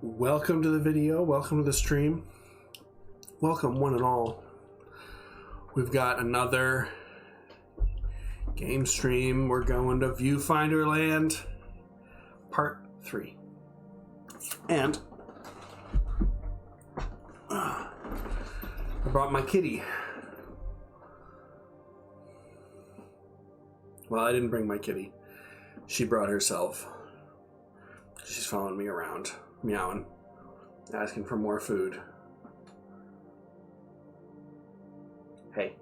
Welcome to the video, welcome to the stream, welcome one and all. We've got another game stream. We're going to Viewfinder land, part 3. And I brought my kitty. Well, I didn't bring my kitty. She brought herself. She's following me around, meowing, asking for more food. Hey,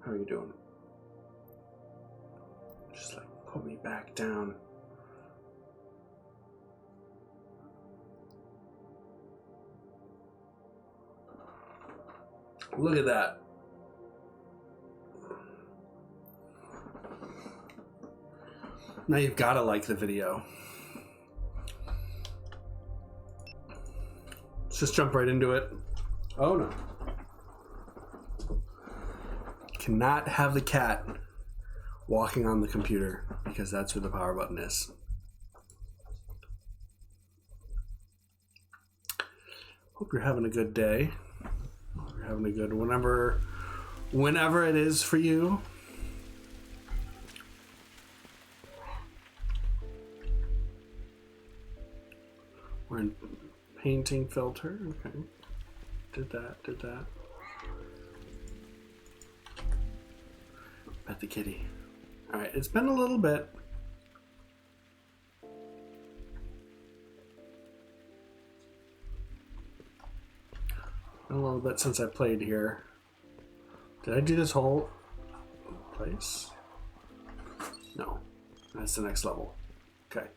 how are you doing? Just like put me back down. Look at that. Now you've got to like the video. Let's just jump right into it. Oh no. Cannot have the cat walking on the computer because that's where the power button is. Hope you're having a good day. Hope you're having a good whenever it is for you. We're in painting filter. Okay. Did that. Pet the kitty. Alright, it's been a little bit. A little bit since I played here. Did I do this whole place? No. That's the next level. Okay.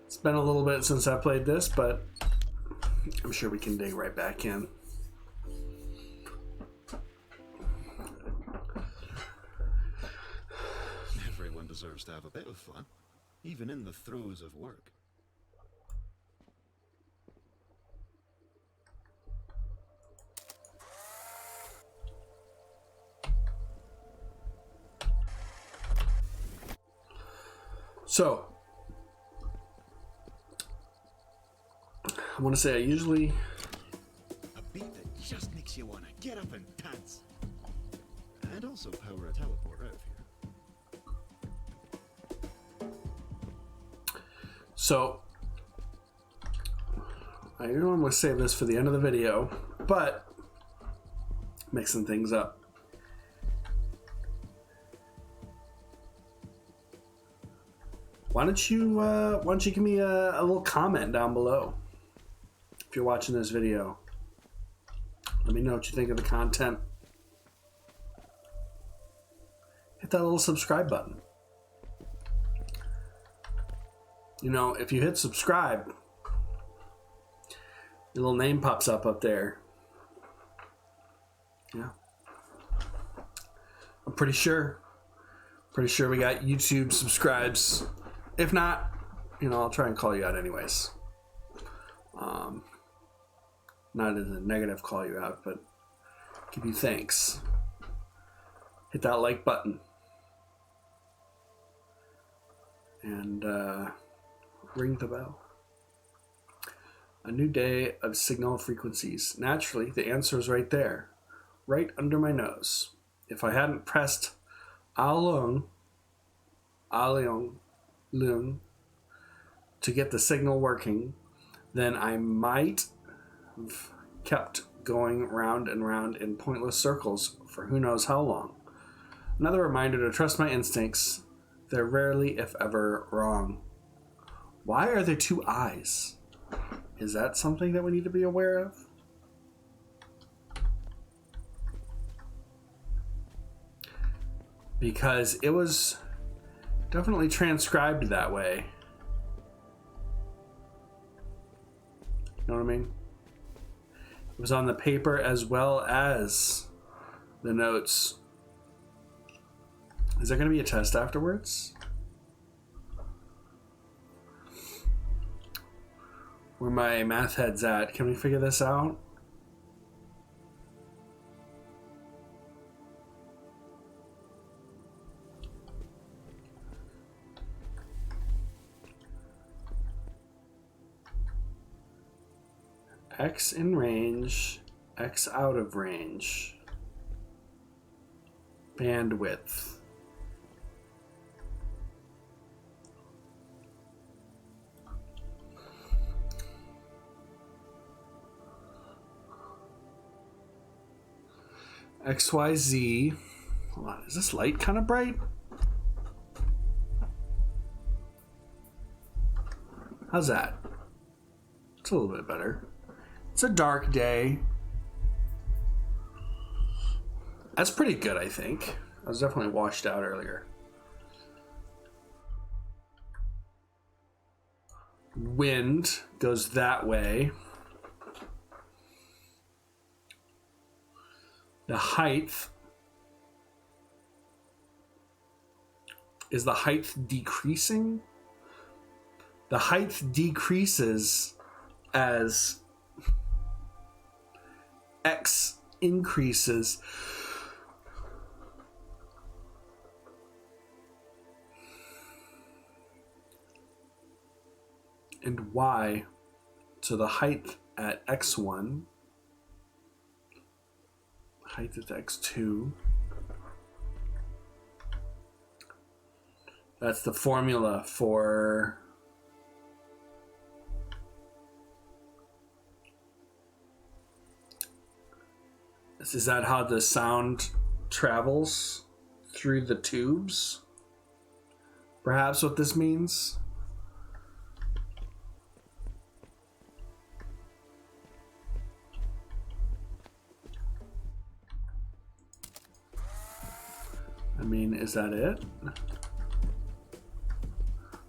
It's been a little bit since I played this, but I'm sure we can dig right back in. Everyone deserves to have a bit of fun, even in the throes of work. So, I want to say I usually... A beat that just makes you want to get up and dance. And also power a teleport out of here. So, I normally save this for the end of the video, but mixing things up. Why don't you give me a little comment down below if you're watching this video. Let me know what you think of the content. Hit that little subscribe button. You know, if you hit subscribe, your little name pops up there. Yeah. I'm pretty sure we got YouTube subscribes. If not, you know, I'll try and call you out anyways. Not as a negative call you out, but give you thanks. Hit that like button. And ring the bell. A new day of signal frequencies. Naturally, the answer is right there. Right under my nose. If I hadn't pressed Alung, to get the signal working, then I might have kept going round and round in pointless circles for who knows how long. Another reminder to trust my instincts. They're rarely, if ever, wrong. Why are there two eyes? Is that something that we need to be aware of? Because it was definitely transcribed that way. You know what I mean? It was on the paper as well as the notes. Is there going to be a test afterwards? Where my math head's at? Can we figure this out? X in range, X out of range. Bandwidth. XYZ. Hold on, is this light kind of bright? How's that? It's a little bit better. It's a dark day. That's pretty good, I think. I was definitely washed out earlier. Wind goes that way. The height. Is the height decreasing? The height decreases as X increases. And Y, so the height at X1, height at X2, that's the formula for is that how the sound travels through the tubes? Perhaps what this means? I mean, is that it?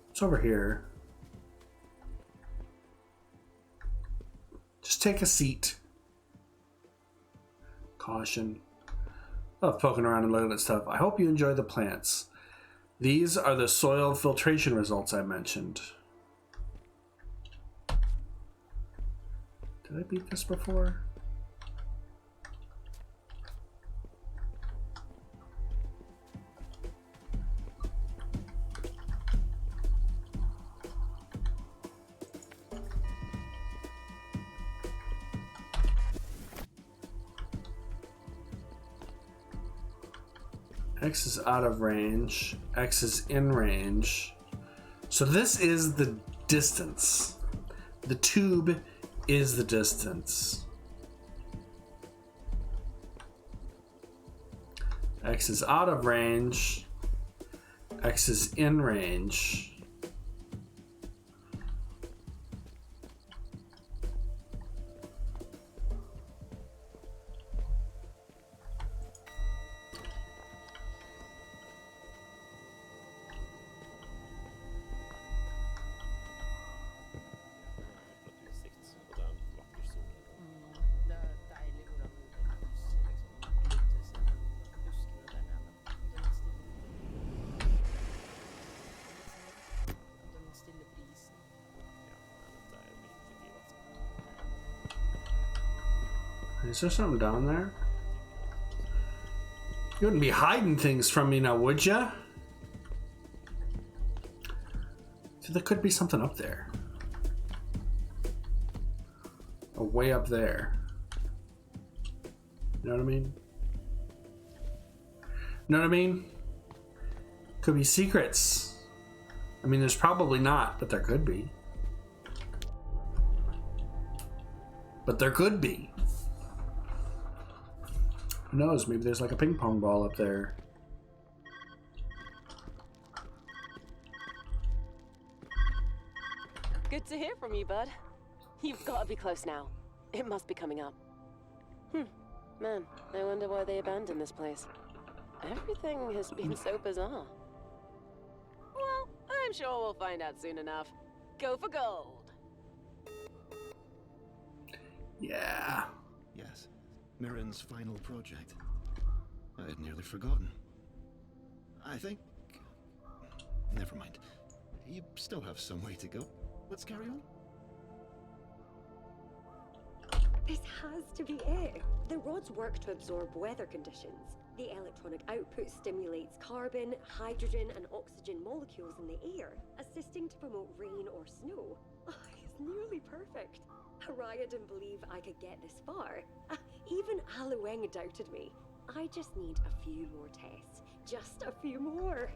It's over here. Just take a seat. Caution. Love poking around and looking at stuff. I hope you enjoy the plants. These are the soil filtration results I mentioned. Did I beat this before? X is out of range. X is in range. So this is the distance. The tube is the distance. X is out of range. X is in range. Is there something down there? You wouldn't be hiding things from me now, would ya? So there could be something up there. Or way up there. You know what I mean? Know what I mean? Could be secrets. I mean, there's probably not, but there could be. But there could be. Who knows? Maybe there's like a ping pong ball up there. Good to hear from you, bud. You've got to be close now. It must be coming up. Man, I wonder why they abandoned this place. Everything has been so bizarre. Well, I'm sure we'll find out soon enough. Go for gold. Yeah. Yes, Mirren's final project. I had nearly forgotten. I think... Never mind. You still have some way to go. Let's carry on. This has to be it. The rods work to absorb weather conditions. The electronic output stimulates carbon, hydrogen, and oxygen molecules in the air, assisting to promote rain or snow. Oh, It's nearly perfect. Haraya didn't believe I could get this far. Even Alueng doubted me. I just need a few more tests. Just a few more.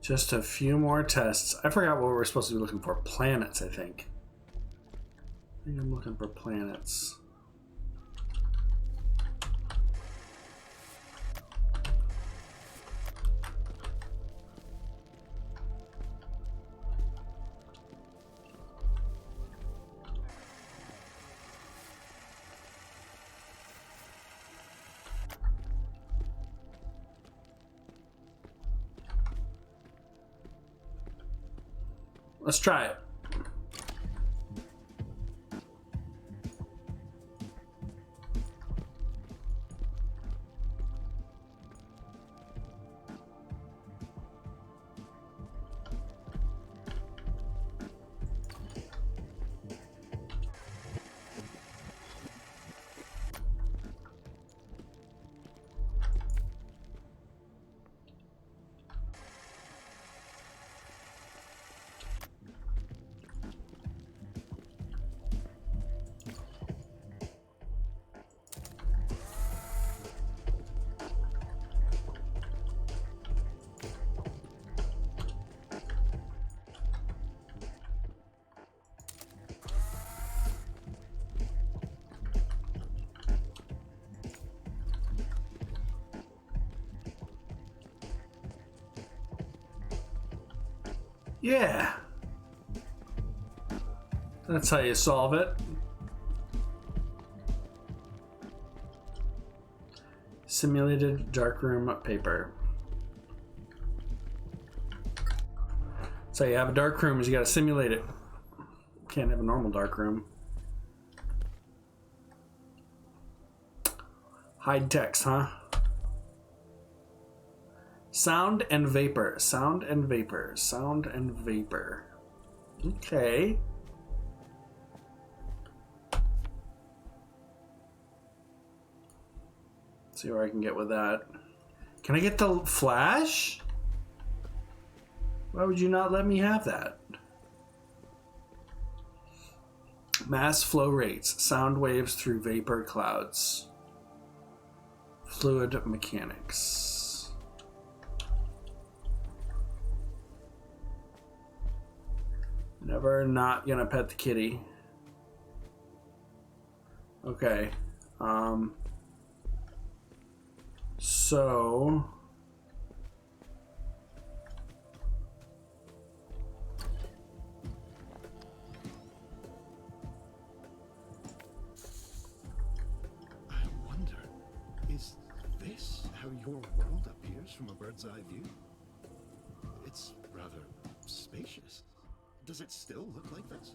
Just a few more tests. I forgot what we were supposed to be looking for. Planets, I think. I think I'm looking for planets. Let's try it. Yeah. That's how you solve it. Simulated darkroom paper. So you have a dark room, you gotta simulate it. Can't have a normal dark room. Hide text, huh? Sound and vapor. Sound and vapor. Sound and vapor. Okay. See where I can get with that. Can I get the flash? Why would you not let me have that? Mass flow rates. Sound waves through vapor clouds. Fluid mechanics. Never not gonna pet the kitty. Okay. So I wonder, is this how your world appears from a bird's eye view? It's rather spacious. Does it still look like this?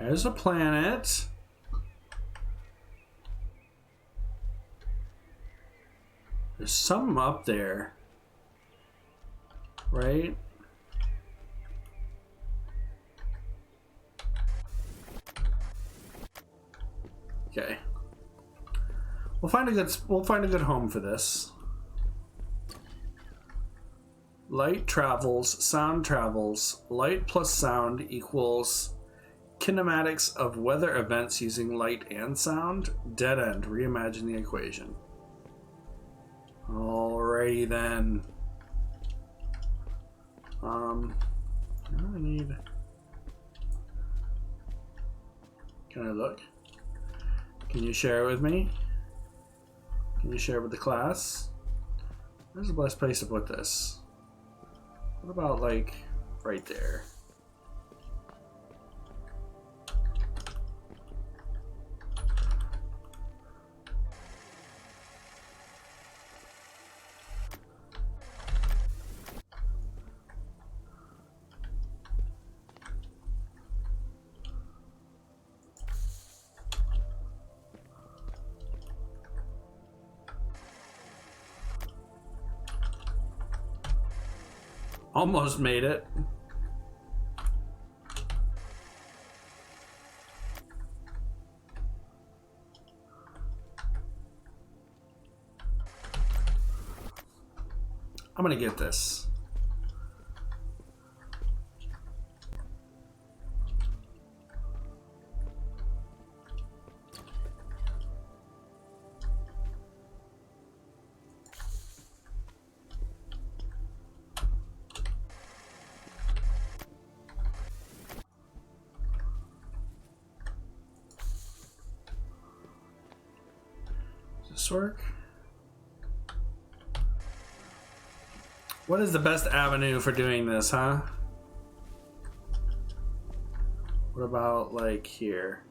there's a planet. There's something up there, right? Okay. We'll find a good home for this. Light travels, sound travels. Light plus sound equals kinematics of weather events using light and sound. Dead end. Reimagine the equation. Alrighty then. I need. Can I look? Can you share it with me? Can you share it with the class? Where's the best place to put this? What about, like, right there? Almost made it. I'm gonna get this. Does this work? What is the best avenue for doing this, huh? What about, like, here?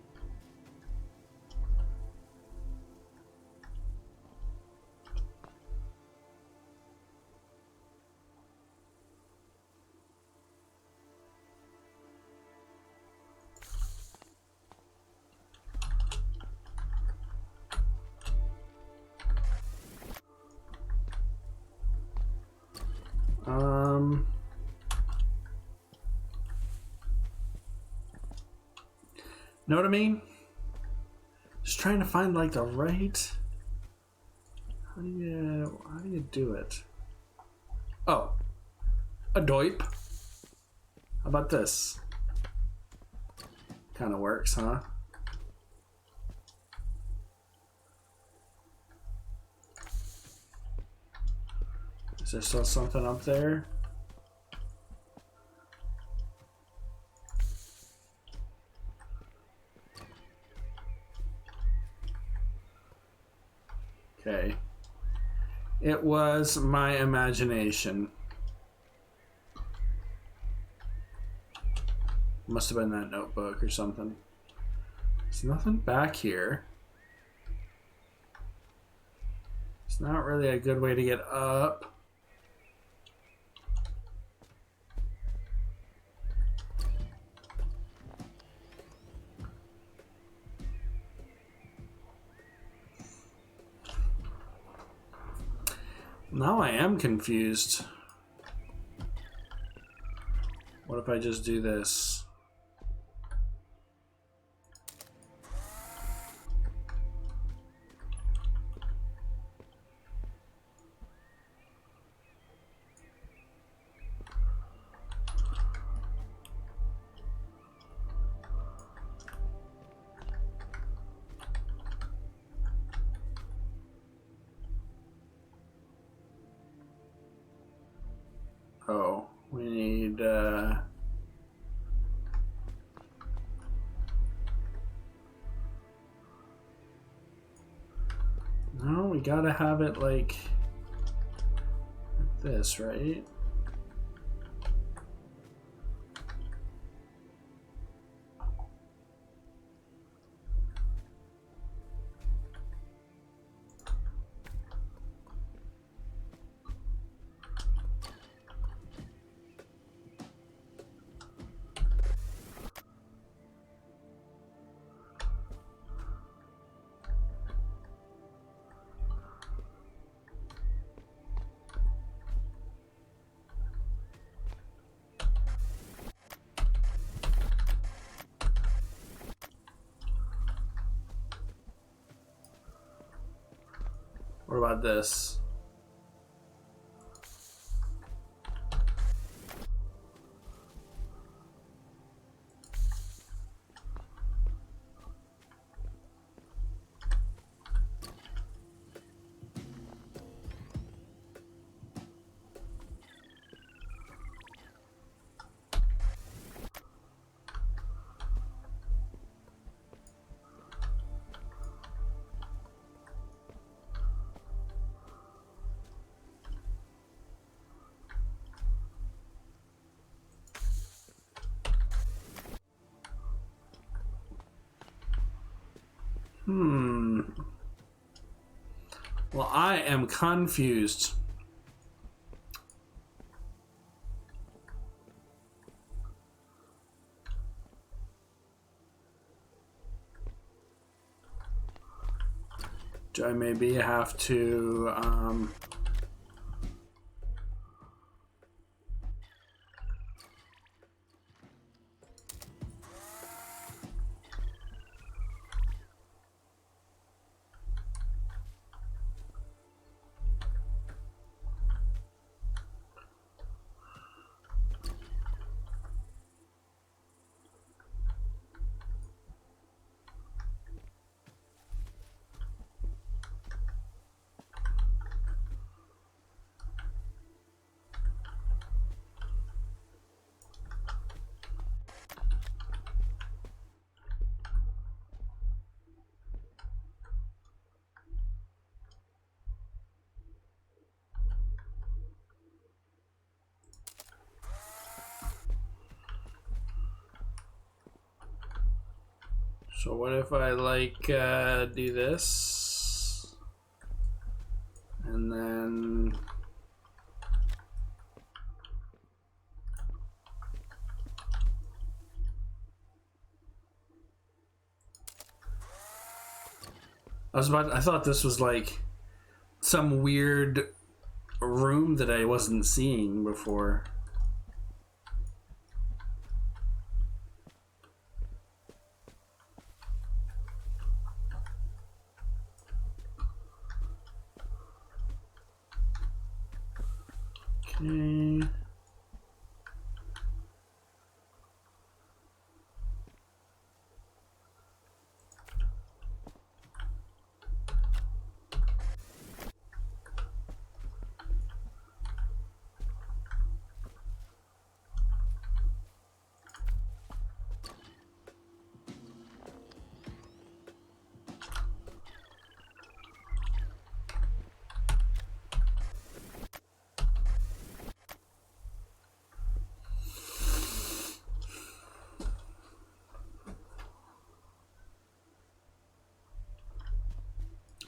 Know what I mean? Just trying to find, like, the right. How do you do it? Oh, a doip. How about this? Kind of works, huh? Is there still something up there? Okay. It was my imagination. Must have been that notebook or something. There's nothing back here. It's not really a good way to get up. Now I am confused. What if I just do this? Oh, we need, no, we gotta have it like this, right? What about this? Well, I am confused. Do I maybe have to so what if I like do this and then I thought this was like some weird room that I wasn't seeing before. Okay.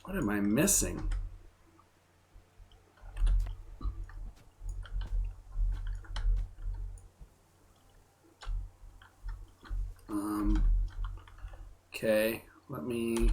What am I missing? Okay, let me...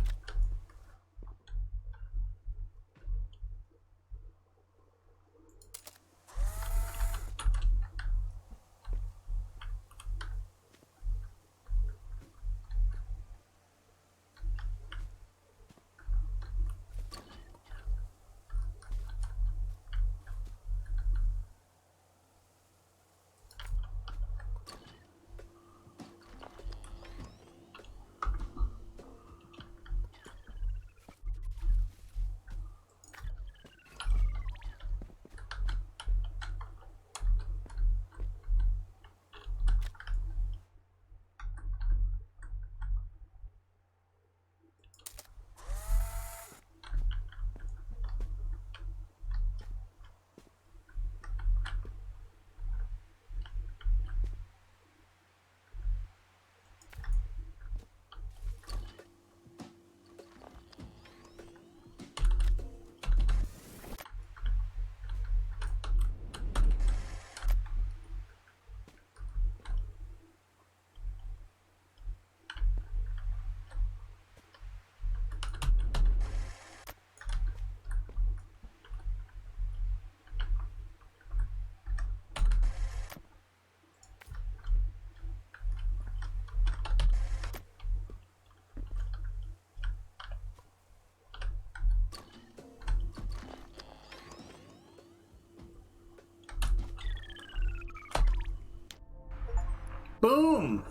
Boom!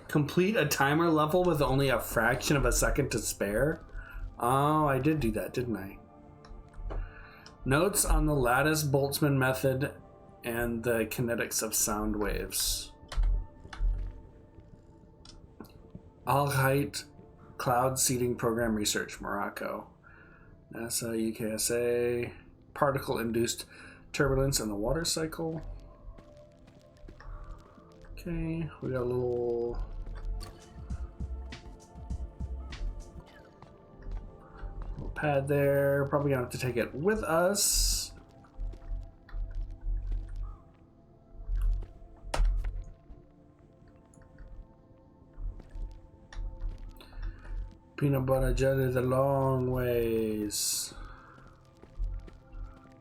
Complete a timer level with only a fraction of a second to spare. Oh, I did do that, didn't I? Notes on the lattice Boltzmann method and the kinetics of sound waves. Al-Height Cloud Seeding Program Research, Morocco. NASA, UKSA. Particle-induced turbulence in the water cycle. Okay, we got a little Notepad there. Probably gonna have to take it with us. Peanut butter jelly the long ways.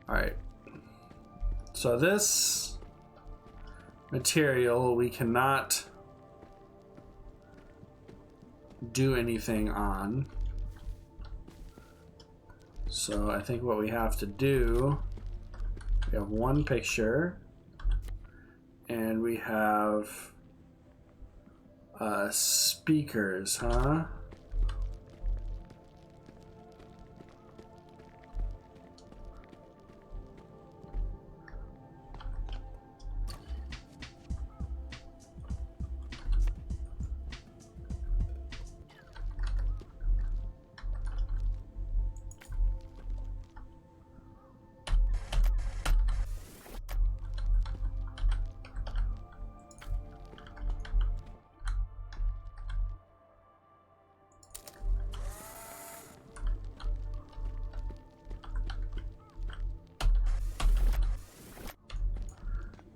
Alright. So this material we cannot do anything on. So I think what we have to do, we have one picture and we have speakers, huh?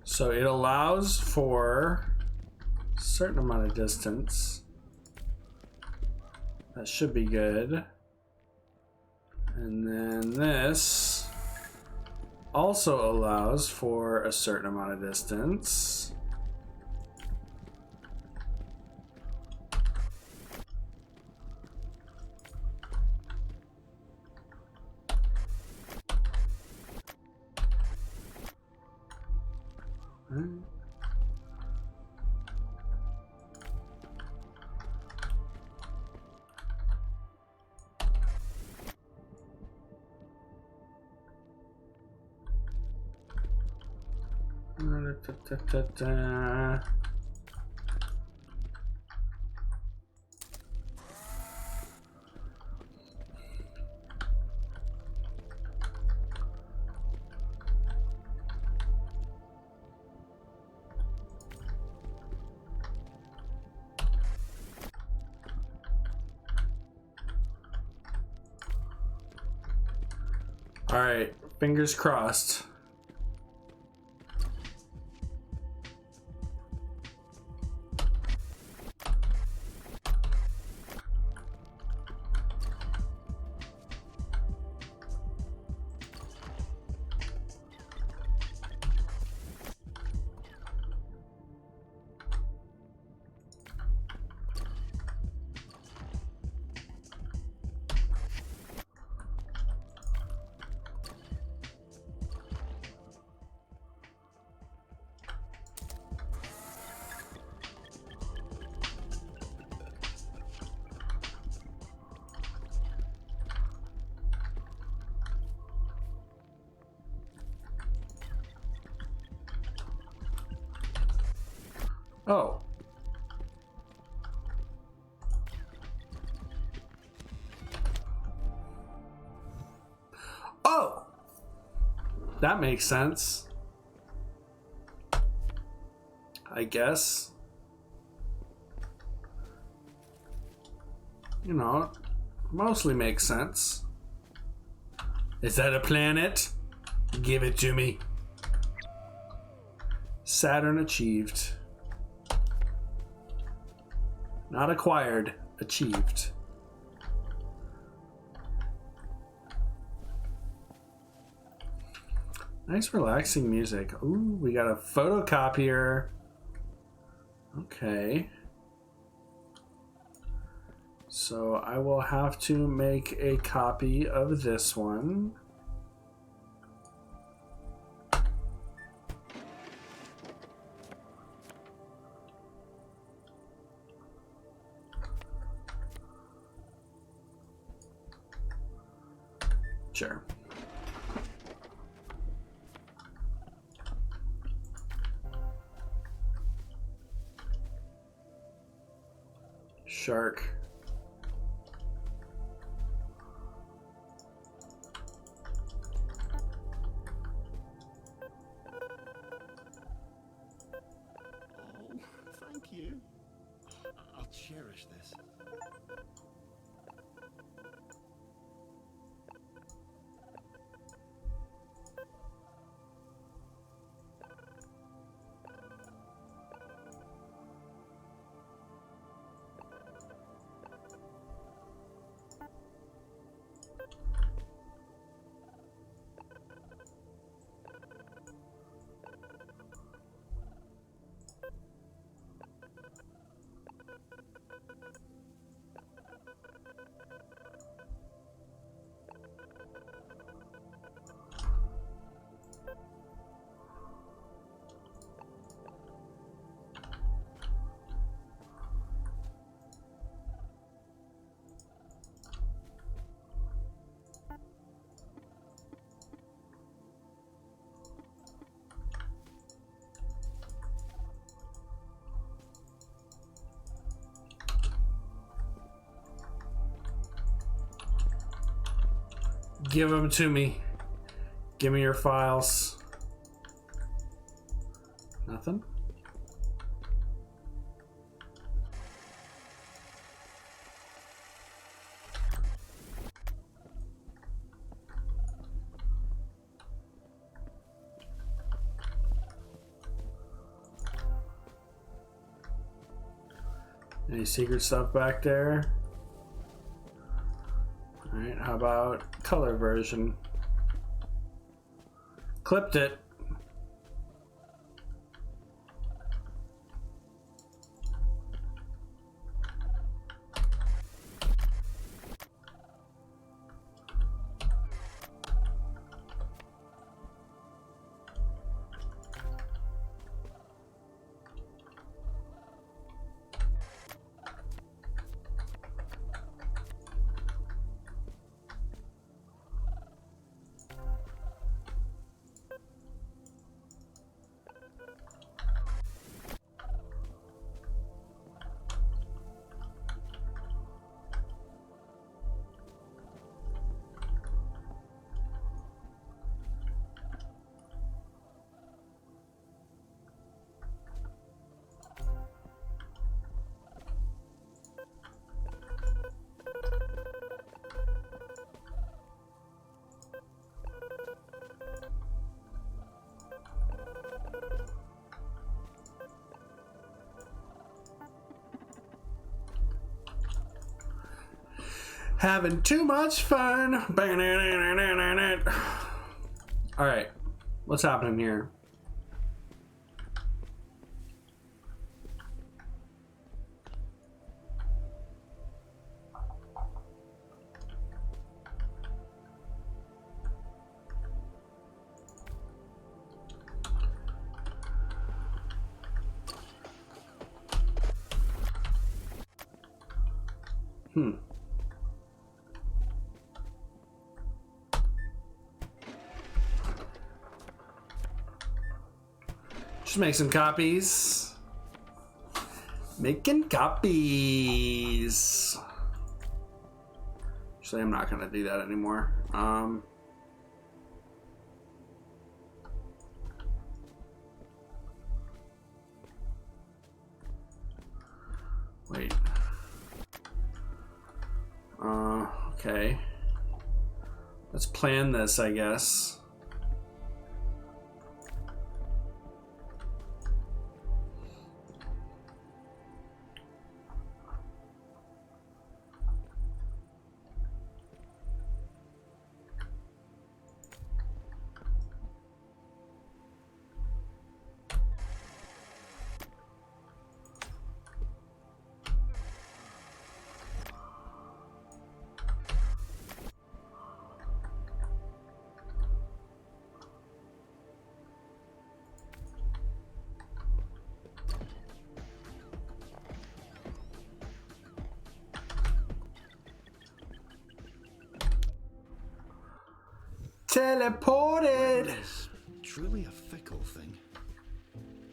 So it allows for a certain amount of distance. That should be good. And then this also allows for a certain amount of distance. All right, fingers crossed. Oh. Oh! That makes sense. I guess. You know, mostly makes sense. Is that a planet? Give it to me. Saturn achieved. Not acquired, achieved. Nice relaxing music. Ooh, we got a photocopier. Okay. So I will have to make a copy of this one. Sure. Shark. Oh, thank you. I'll cherish this. Give them to me. Give me your files. Nothing? Any secret stuff back there? Alright, how about color version? Clipped it. Having too much fun. Alright. What's happening here? Just make some copies. Making copies. Actually, I'm not gonna do that anymore. Wait. Okay. Let's plan this, I guess. Teleported! It's truly a fickle thing.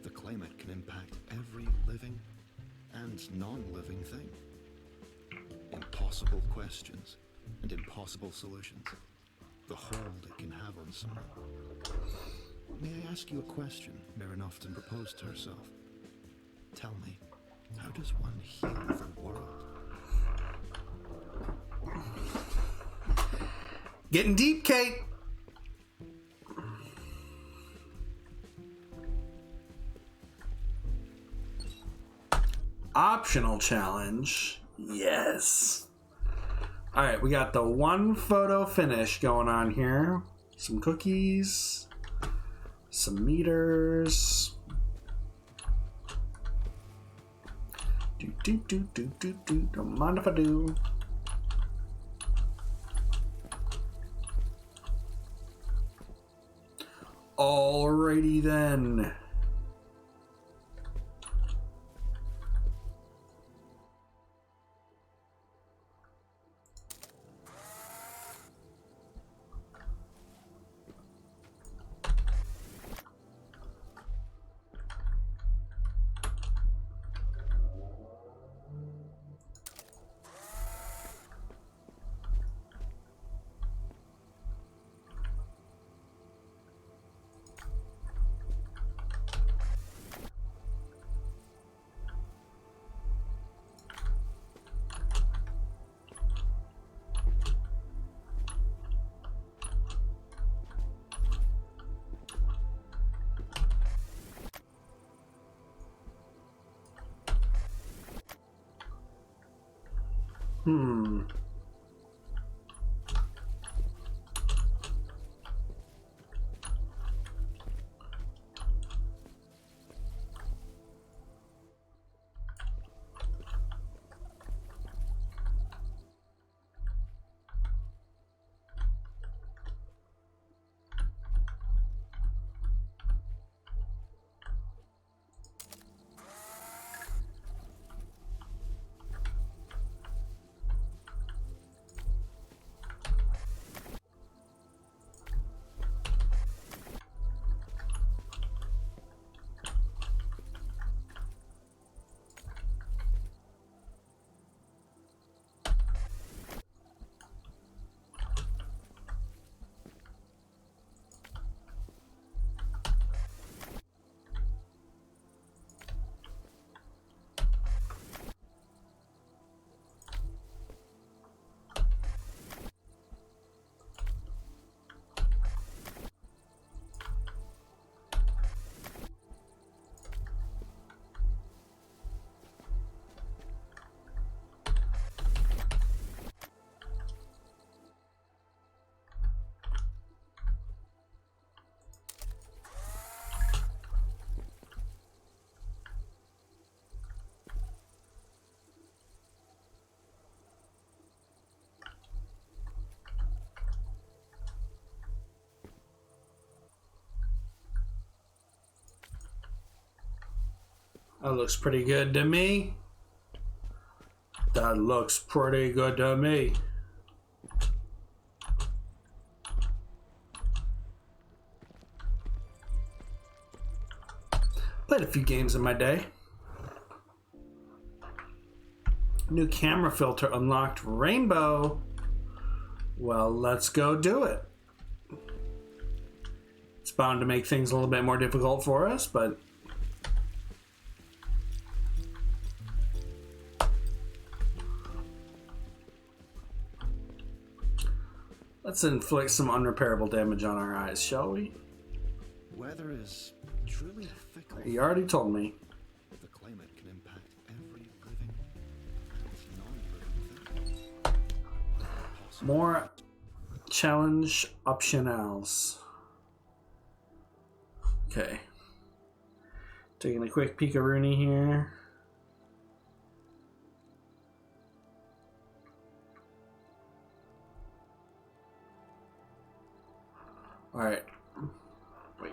The climate can impact every living and non-living thing. Impossible questions and impossible solutions. The hold it can have on someone. May I ask you a question Mirren often proposed to herself? Tell me, how does one heal the world? Getting deep, Kate! Optional challenge. Yes. Alright, we got the one photo finish going on here. Some cookies. Some meters. Don't mind if I do. Alrighty then. Hmm. That looks pretty good to me. That looks pretty good to me. Played a few games in my day. New camera filter unlocked, rainbow. Well, let's go do it. It's bound to make things a little bit more difficult for us, but let's inflict some unrepairable damage on our eyes, shall we? Weather is truly fickle. You already told me. The climate can impact every living and non-living thing. More challenge optionals. Okay. Taking a quick peek-a-rooney here. Alright. Wait.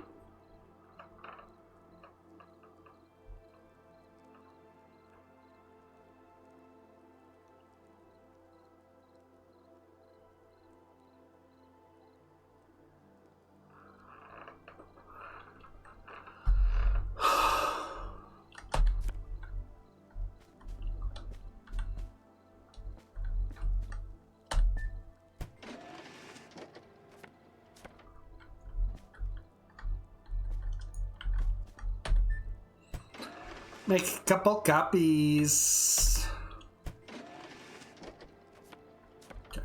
Make a couple copies. Okay.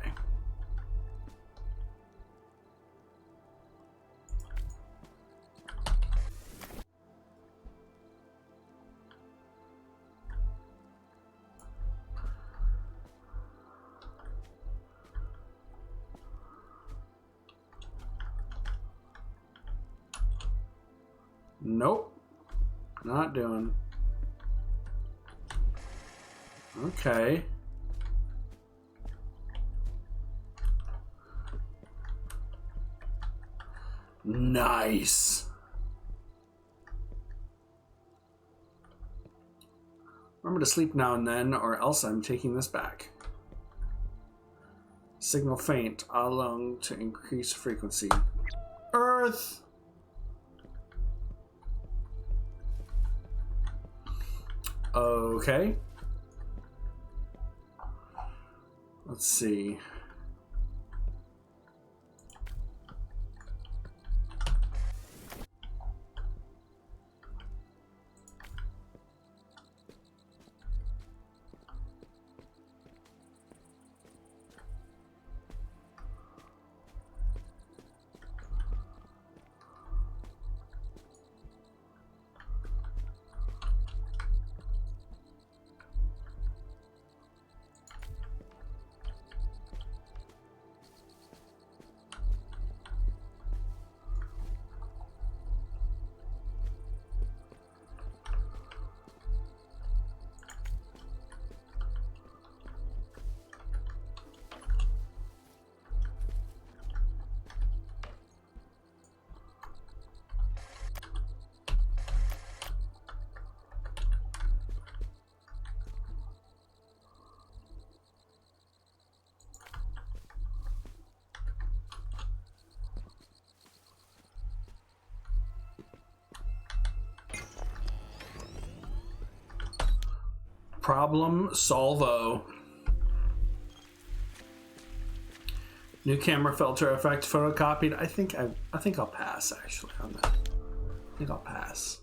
Nope. Not doing. Okay. Nice. Remember to sleep now and then, or else I'm taking this back. Signal faint, along to increase frequency. Earth! Okay. Let's see. Problem solvo. New camera filter effect photocopied. I think I'll pass actually on that. I think I'll pass.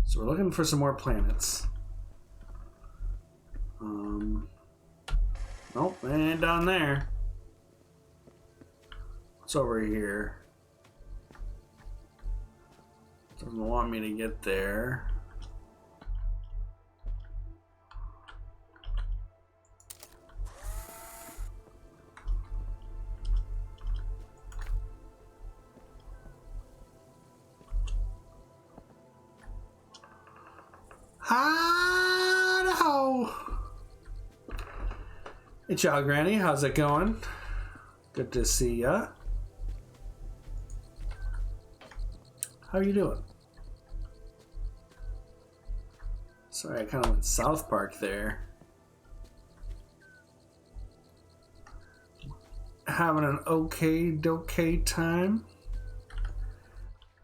So we're looking for some more planets. Nope, they ain't down there. What's over here? Doesn't want me to get there. Hi-ho! Hey, Child Granny, how's it going? Good to see ya. How are you doing? Sorry, I kind of went South Park there. Having an okay time.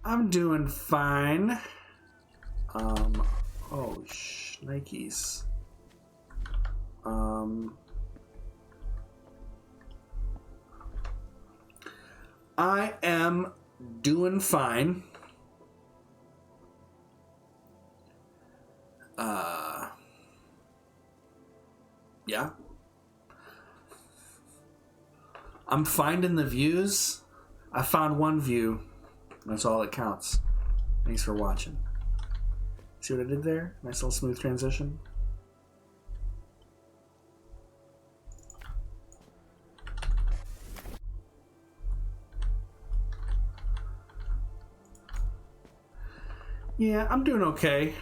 I'm doing fine. Oh, Nikes. I am doing fine. Yeah. I'm finding the views. I found one view. That's all that counts. Thanks for watching. See what I did there? Nice little smooth transition. Yeah, I'm doing okay.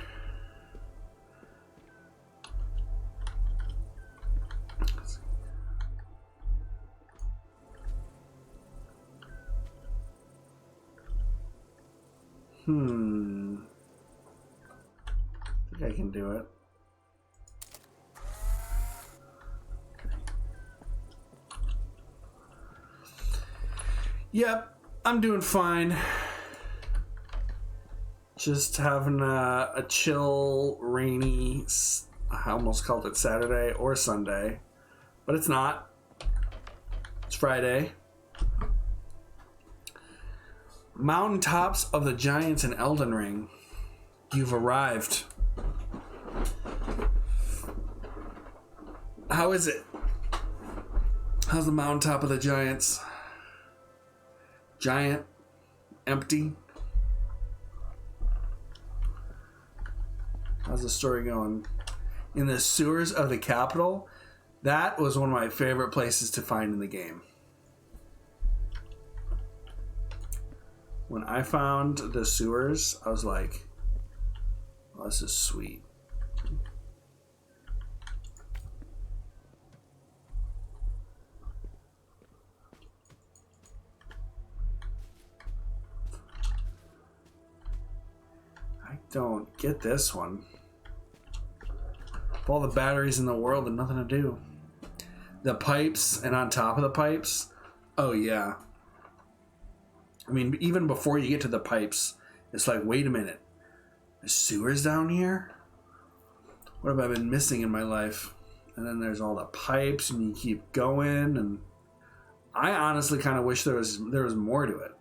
I think I can do it. Yep, I'm doing fine. Just having a chill, rainy, I almost called it Saturday or Sunday, but it's not. It's Friday. Mountaintops of the Giants in Elden Ring. You've arrived. How is it? How's the mountaintop of the Giants? Giant? Empty? How's the story going? In the sewers of the capital? That was one of my favorite places to find in the game. When I found the sewers, I was like, oh, this is sweet. I don't get this one. All the batteries in the world and nothing to do. The pipes, and on top of the pipes, oh yeah. I mean, even before you get to the pipes, it's like, wait a minute. There's sewers down here? What have I been missing in my life? And then there's all the pipes, and you keep going, and I honestly kind of wish there was more to it.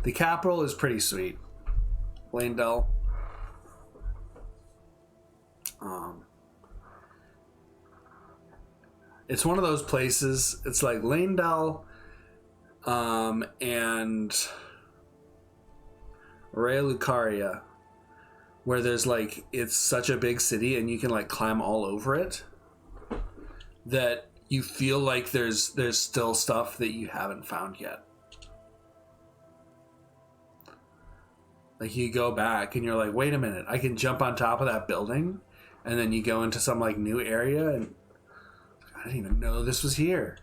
The capital is pretty sweet. Landell. It's one of those places. It's like Landell, and Ray Lucaria, where there's like, it's such a big city and you can like climb all over it, that you feel like there's still stuff that you haven't found yet. Like you go back and you're like, wait a minute, I can jump on top of that building, and then you go into some like new area and I didn't even know this was here.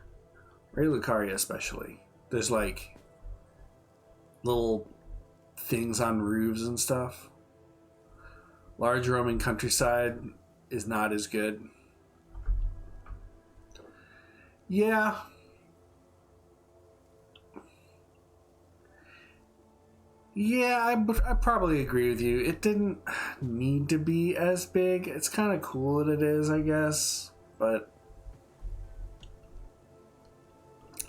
Ray Lucaria especially. There's like little things on roofs and stuff. Large Roman countryside is not as good. Yeah. Yeah, I probably agree with you. It didn't need to be as big. It's kind of cool that it is, I guess. But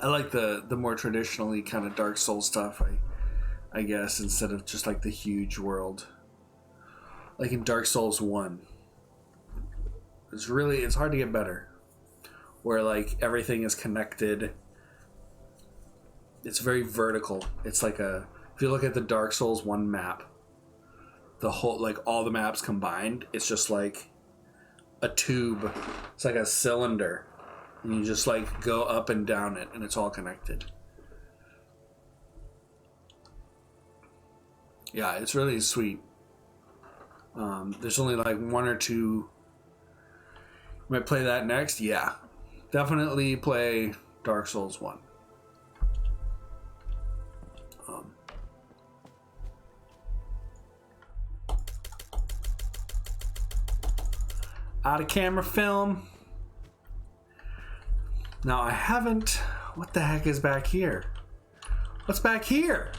I like the more traditionally kind of Dark Souls stuff, I guess, instead of just like the huge world. Like in Dark Souls 1. It's hard to get better. Where like everything is connected. It's very vertical. It's like if you look at the Dark Souls 1 map, the whole, like all the maps combined, it's just like a tube. It's like a cylinder. And you just like go up and down it and it's all connected. Yeah, it's really sweet. There's only like one or two. You might play that next? Yeah. Definitely play Dark Souls 1. Out of camera film. Now I haven't. What the heck is back here? What's back here?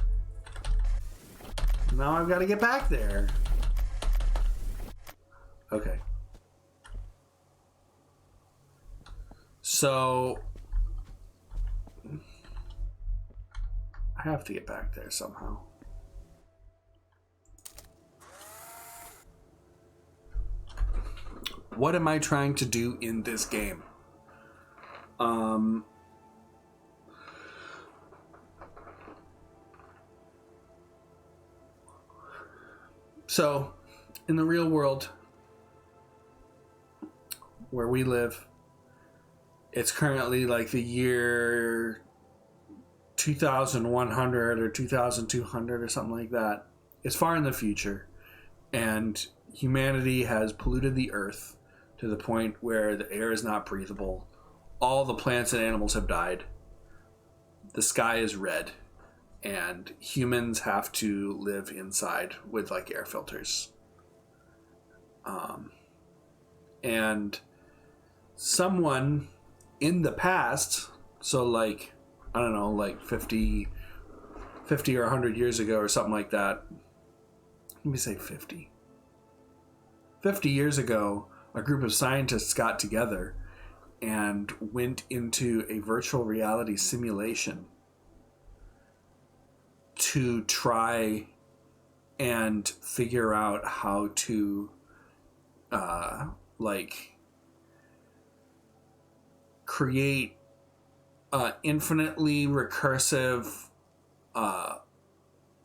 Now I've got to get back there. Okay. So I have to get back there somehow. What am I trying to do in this game? So, in the real world, where we live, it's currently like the year 2100 or 2200 or something like that. It's far in the future, and humanity has polluted the earth to the point where the air is not breathable. All the plants and animals have died. The sky is red, and humans have to live inside with like air filters. And someone in the past, so like, I don't know, like 50 or 100 years ago or something like that. Let me say 50. 50 years ago, a group of scientists got together and went into a virtual reality simulation to try and figure out how to create infinitely recursive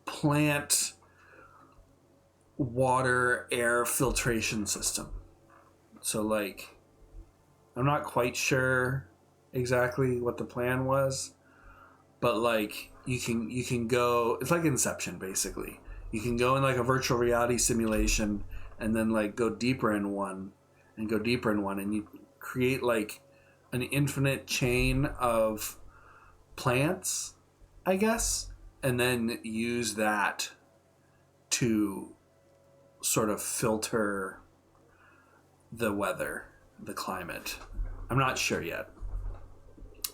plant water air filtration system. So like, I'm not quite sure exactly what the plan was, but like you can go, it's like Inception basically. You can go in like a virtual reality simulation and then like go deeper in one and you create like an infinite chain of plants, I guess, and then use that to sort of filter the weather, the climate. I'm not sure yet.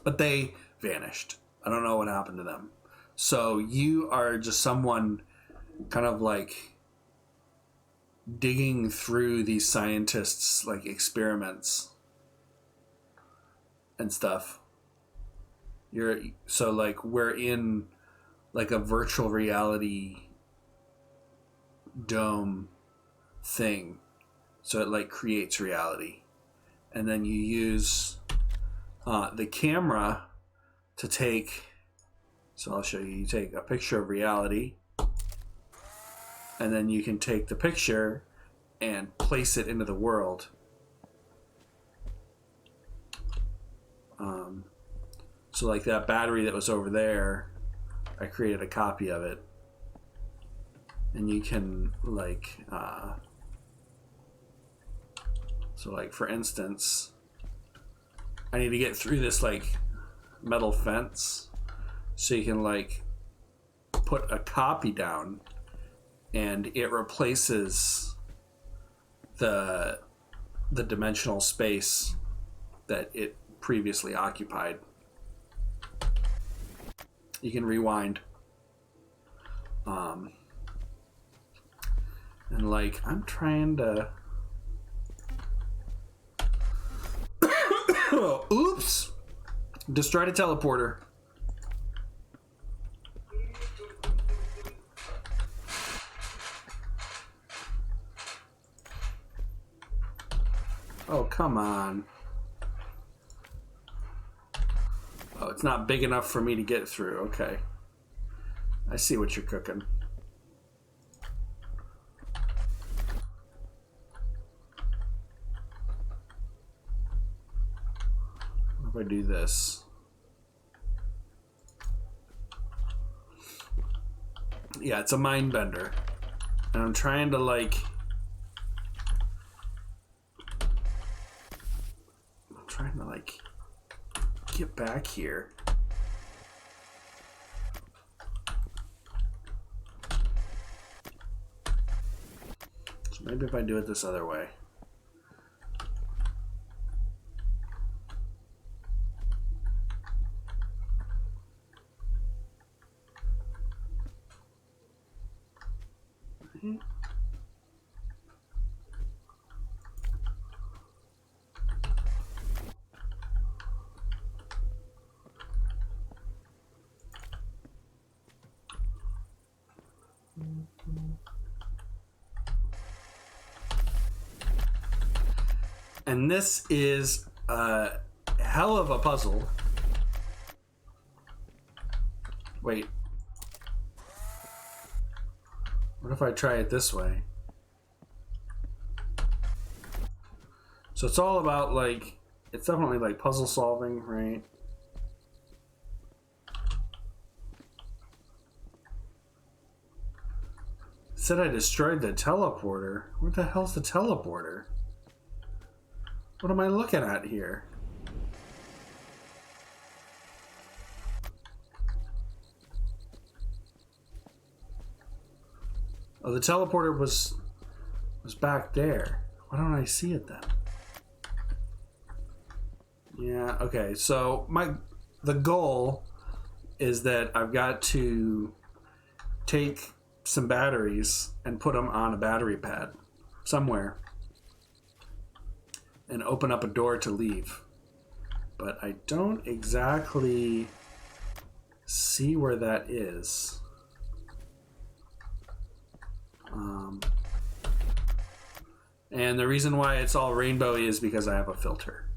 But they vanished. I don't know what happened to them. So you are just someone kind of like digging through these scientists' like experiments and stuff. So like we're in like a virtual reality dome thing. So it like creates reality. And then you use the camera to take, so I'll show you, you take a picture of reality, and then you can take the picture and place it into the world. So like that battery that was over there, I created a copy of it. And you can like, so like for instance, I need to get through this like metal fence, so you can like put a copy down and it replaces the dimensional space that it previously occupied. You can rewind. And like, I'm trying to... Oops! Destroyed a teleporter. Oh, come on. Oh, it's not big enough for me to get through. Okay. I see what you're cooking. What if I do this? Yeah, it's a mind bender. And I'm trying to like... get back here. So maybe if I do it this other way. And this is a hell of a puzzle. Wait. What if I try it this way? So it's all about like, it's definitely like puzzle solving, right? It said I destroyed the teleporter. Where the hell's the teleporter? What am I looking at here? Oh, the teleporter was back there. Why don't I see it then? Yeah, okay. So the goal is that I've got to take some batteries and put them on a battery pad somewhere and open up a door to leave. But I don't exactly see where that is. And the reason why it's all rainbowy is because I have a filter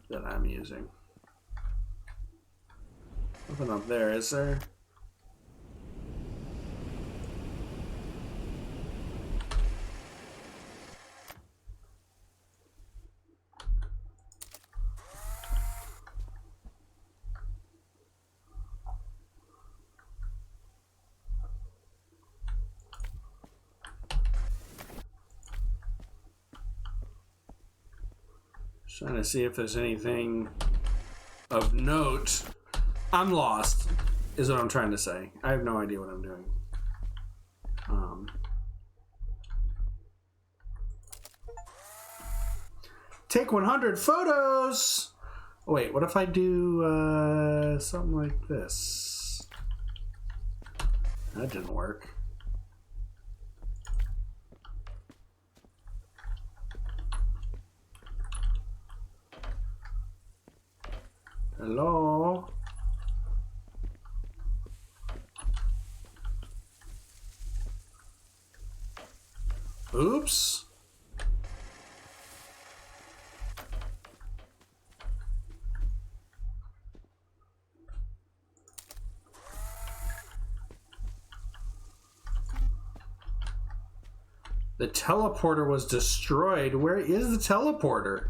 that I'm using. Nothing up there, is there? Trying to see if there's anything of note. I'm lost, is what I'm trying to say. I have no idea what I'm doing. Take 100 photos! Oh, wait, what if I do something like this? That didn't work. Hello? Oops. The teleporter was destroyed. Where is the teleporter?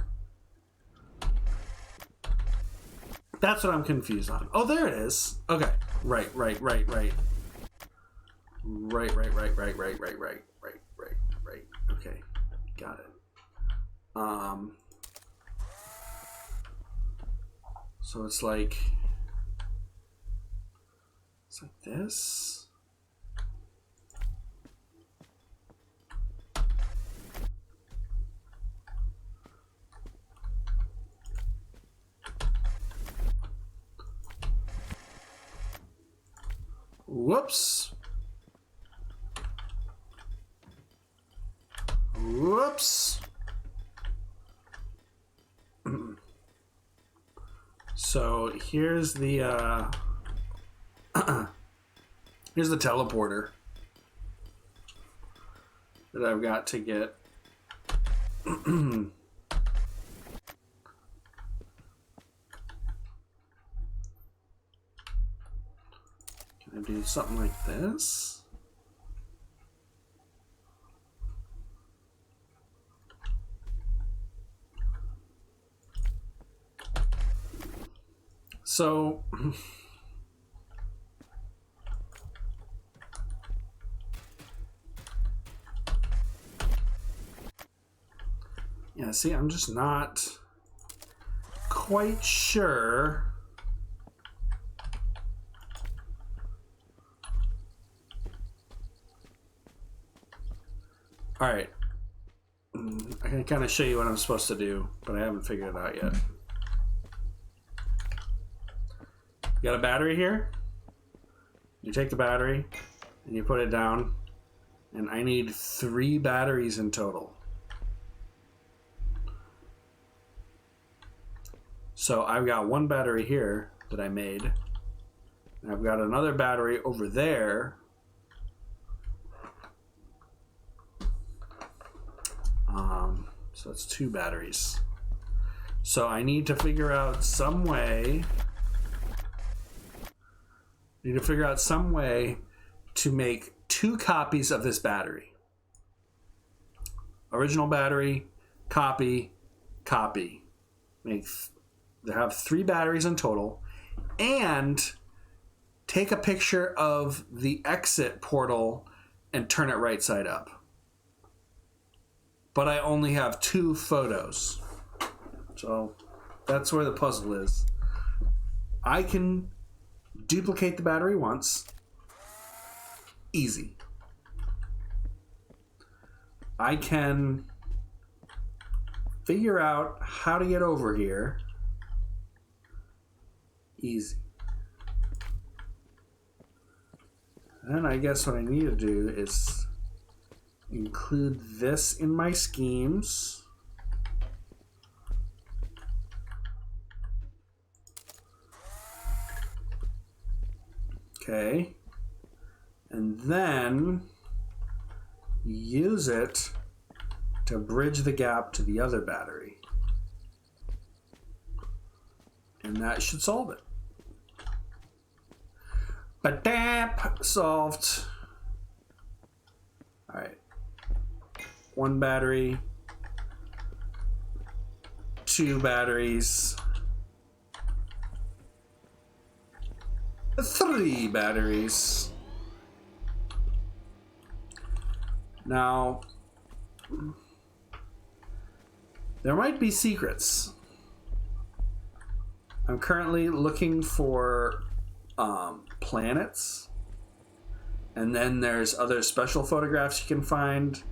That's what I'm confused on. Oh, there it is. Okay. Right. Right. Okay. Got it. So it's like this. Whoops. Whoops. So here's the here's the teleporter that I've got to get. Can I do something like this? So yeah, see, I'm just not quite sure all right. I can kind of show you what I'm supposed to do, but I haven't figured it out yet. You got a battery here. You take the battery and you put it down, and I need 3 batteries in total. So I've got 1 battery here that I made, and I've got another battery over there. So it's 2 batteries. So I need to figure out some way. To make 2 copies of this battery. Original battery, copy, copy. They have 3 batteries in total, and take a picture of the exit portal and turn it right side up. But I only have 2 photos. So that's where the puzzle is. I can duplicate the battery once. Easy. I can figure out how to get over here. Easy. And I guess what I need to do is include this in my schemes. Okay. And then use it to bridge the gap to the other battery. And that should solve it. Ba-dap! Solved. All right. 1 battery. 2 batteries. 3 batteries. Now, there might be secrets. I'm currently looking for planets, and then there's other special photographs you can find,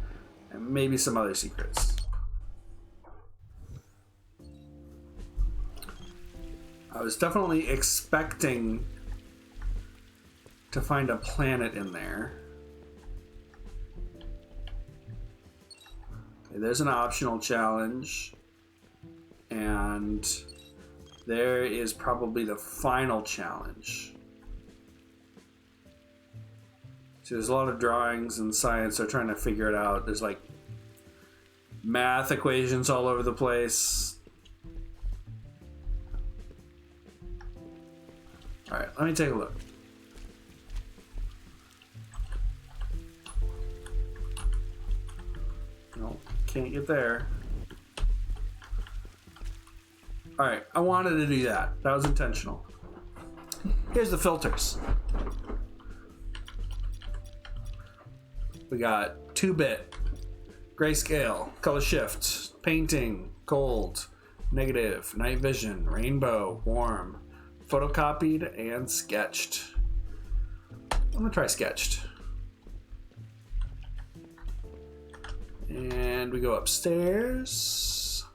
and maybe some other secrets. I was definitely expecting to find a planet in there. Okay, there's an optional challenge, and there is probably the final challenge. So there's a lot of drawings and science. They're trying to figure it out. There's like math equations all over the place. All right, let me take a look. No, can't get there. All right, I wanted to do that. That was intentional. Here's the filters. We got 2-bit, grayscale, color shift, painting, cold, negative, night vision, rainbow, warm, photocopied, and sketched. I'm gonna try sketched. And we go upstairs.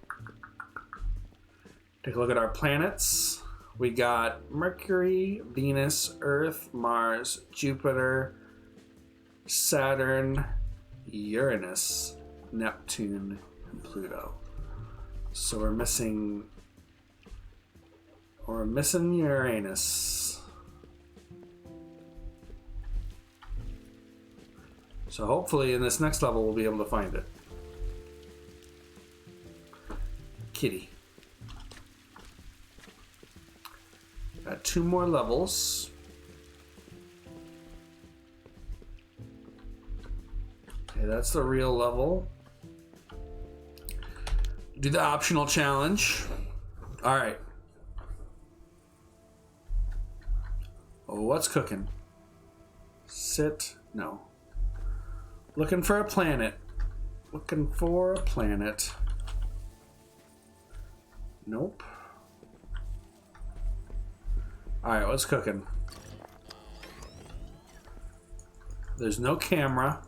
Take a look at our planets. We got Mercury, Venus, Earth, Mars, Jupiter, Saturn, Uranus, Neptune, and Pluto. So we're missing Uranus. So hopefully in this next level we'll be able to find it. Kitty. Got 2 more levels. Okay, that's the real level. Do the optional challenge. All right. Oh, what's cooking? Sit. No. Looking for a planet. Looking for a planet. Nope. All right, what's cooking? There's no camera.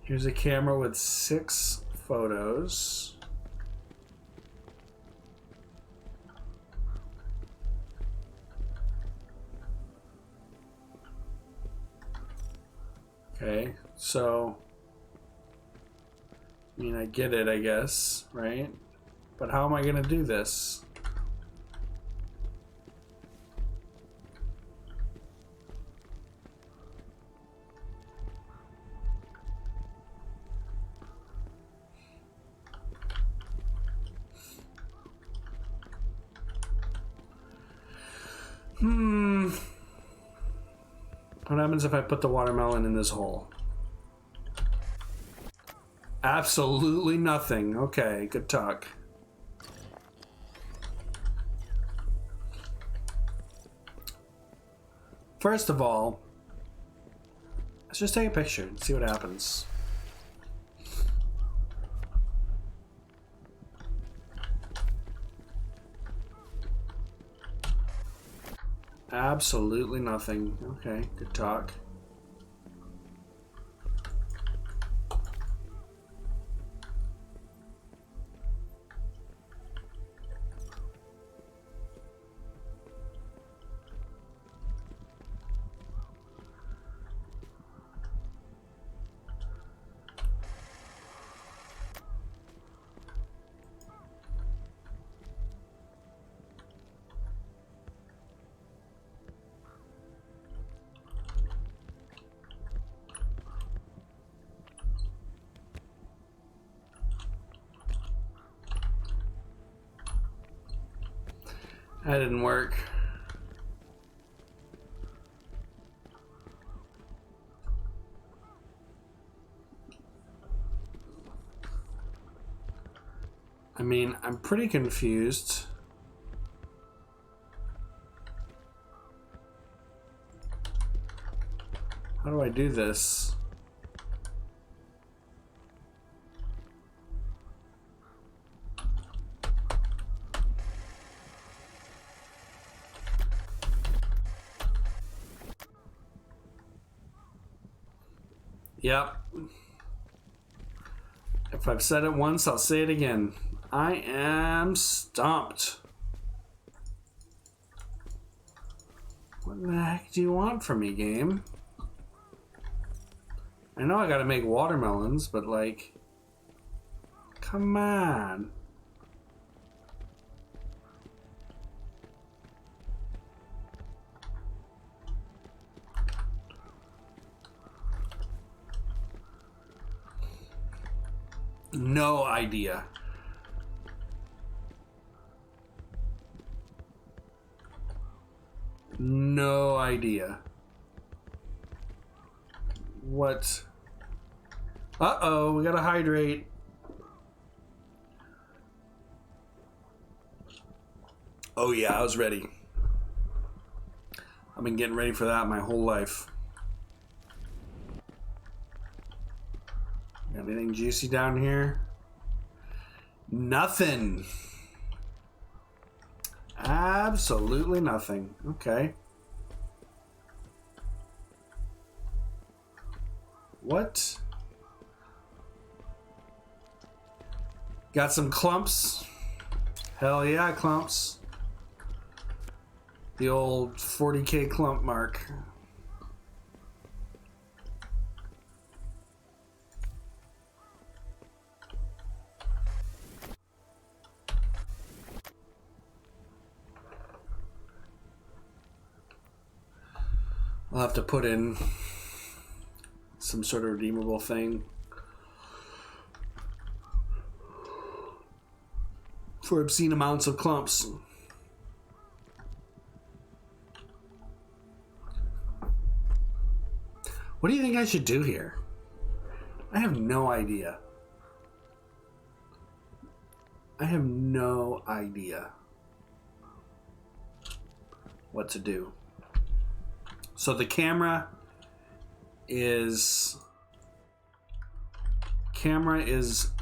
Here's a camera with 6 photos. Okay, so I mean, I get it, I guess, right? But how am I gonna do this? What happens if I put the watermelon in this hole? Absolutely nothing. Okay, good talk. First of all, let's just take a picture and see what happens. Absolutely nothing. Okay, good talk. That didn't work. I mean, I'm pretty confused. How do I do this? Yep. If I've said it once, I'll say it again. I am stumped. What the heck do you want from me, game? I know I gotta make watermelons, but like, come on. No idea. No idea. What? Uh-oh, we gotta hydrate. Oh yeah, I was ready. I've been getting ready for that my whole life. Got anything juicy down here? Nothing. Absolutely nothing. Okay. What? Got some clumps? Hell yeah, clumps. The old 40k clump mark. I'll have to put in some sort of redeemable thing for obscene amounts of clumps. What do you think I should do here? I have no idea. I have no idea what to do. So the camera is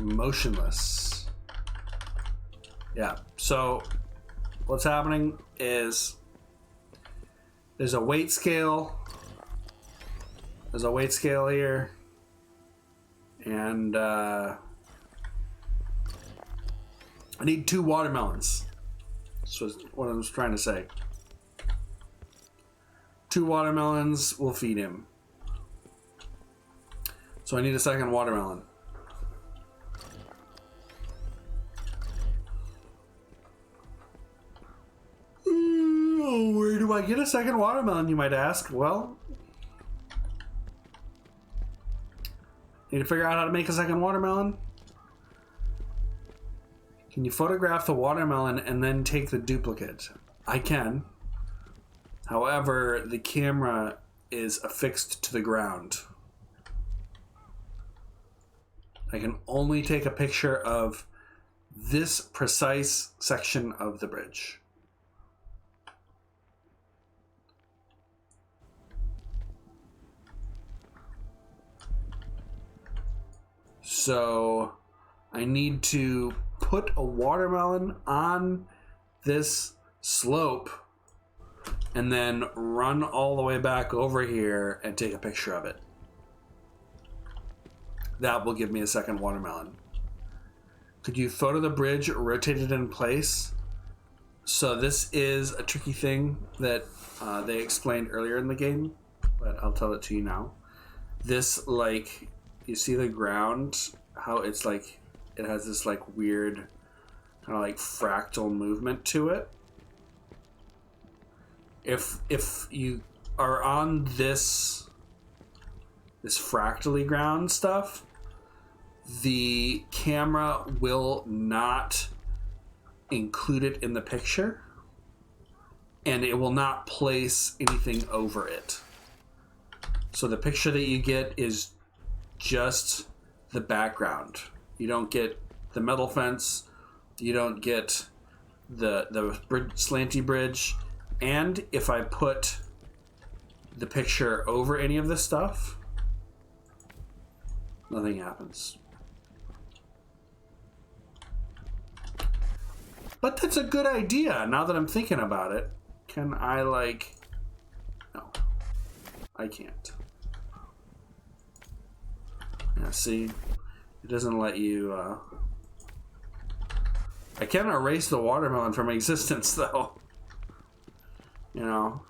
motionless. Yeah. So what's happening is there's a weight scale. There's a weight scale here, and I need 2 watermelons. That's what I was trying to say. 2 watermelons will feed him. So I need a second watermelon. Where do I get a second watermelon, you might ask? Well, need to figure out how to make a second watermelon? Can you photograph the watermelon and then take the duplicate? I can. However, the camera is affixed to the ground. I can only take a picture of this precise section of the bridge. So I need to put a watermelon on this slope and then run all the way back over here and take a picture of it. That will give me a second watermelon. Could you photo the bridge rotated in place? So this is a tricky thing that they explained earlier in the game, but I'll tell it to you now. This, like, you see the ground, how it's like, it has this like weird kind of like fractal movement to it. If you are on this fractally ground stuff, the camera will not include it in the picture, and it will not place anything over it. So the picture that you get is just the background. You don't get the metal fence, you don't get the slanty bridge, and if I put the picture over any of this stuff, nothing happens. But that's a good idea, now that I'm thinking about it. Can I, like... No. I can't. Yeah, see? It doesn't let you, I can erase the watermelon from existence, though. You know?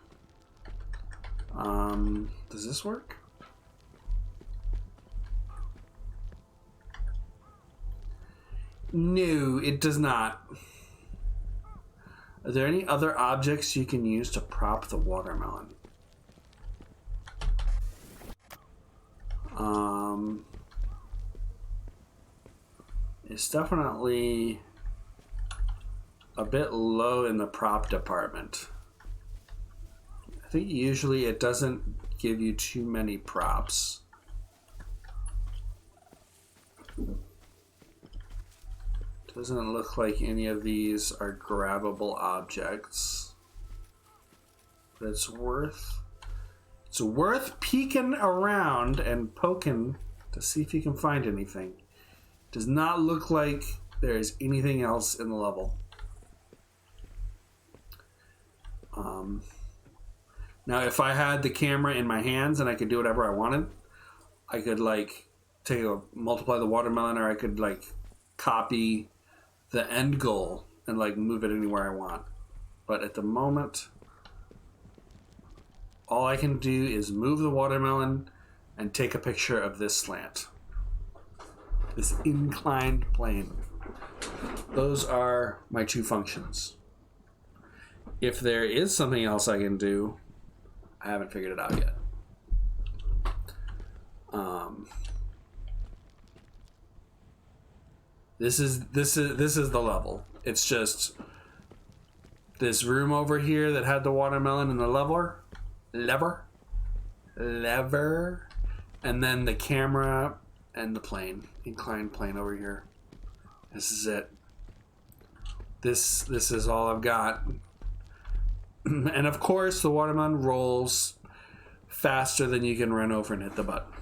Does this work? No, it does not. Are there any other objects you can use to prop the watermelon? It's definitely a bit low in the prop department. I think usually it doesn't give you too many props. Doesn't look like any of these are grabbable objects. But it's worth peeking around and poking to see if you can find anything. Does not look like there's anything else in the level. Now if I had the camera in my hands and I could do whatever I wanted, I could like multiply the watermelon, or I could like copy the end goal and like move it anywhere I want. But at the moment, all I can do is move the watermelon and take a picture of this slant. This inclined plane. Those are my two functions. If there is something else I can do, I haven't figured it out yet. This is the level. It's just this room over here that had the watermelon and the lever, and then the camera and the plane, inclined plane over here. This is it. This is all I've got. And of course, the watermelon rolls faster than you can run over and hit the button.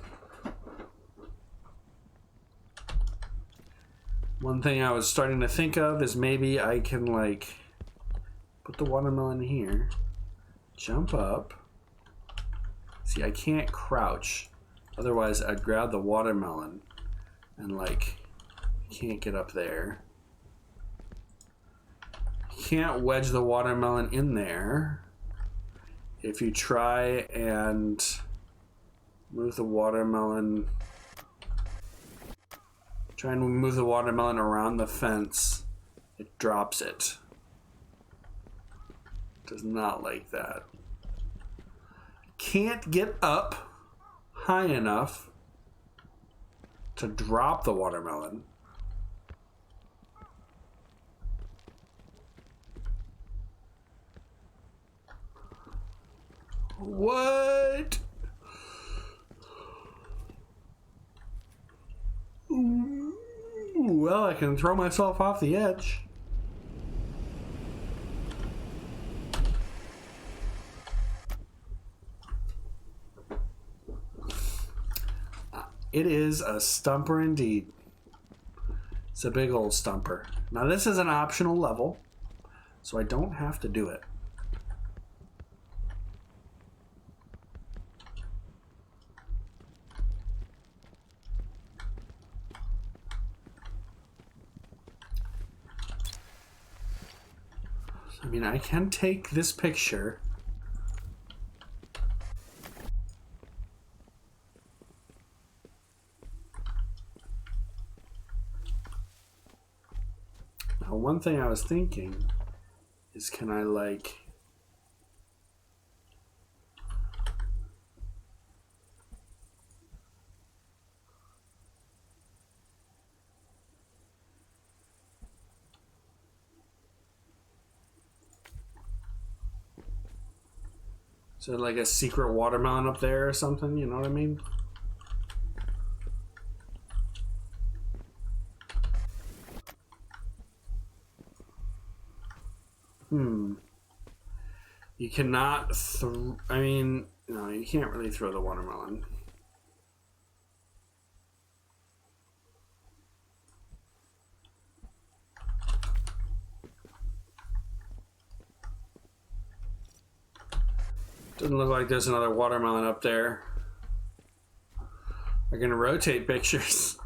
One thing I was starting to think of is maybe I can like put the watermelon here, jump up. See, I can't crouch. Otherwise, I'd grab the watermelon and like can't get up there. You can't wedge the watermelon in there. If you try and move the watermelon, around the fence, it drops it. Does not like that. Can't get up high enough to drop the watermelon. What? Ooh, well, I can throw myself off the edge. It is a stumper indeed. It's a big old stumper. Now this is an optional level, so I don't have to do it. I mean, I can take this picture. Now, one thing I was thinking is, can I like... Is there like a secret watermelon up there or something? You know what I mean? You cannot I mean, no, you can't really throw the watermelon. Doesn't look like there's another watermelon up there. I can rotate pictures.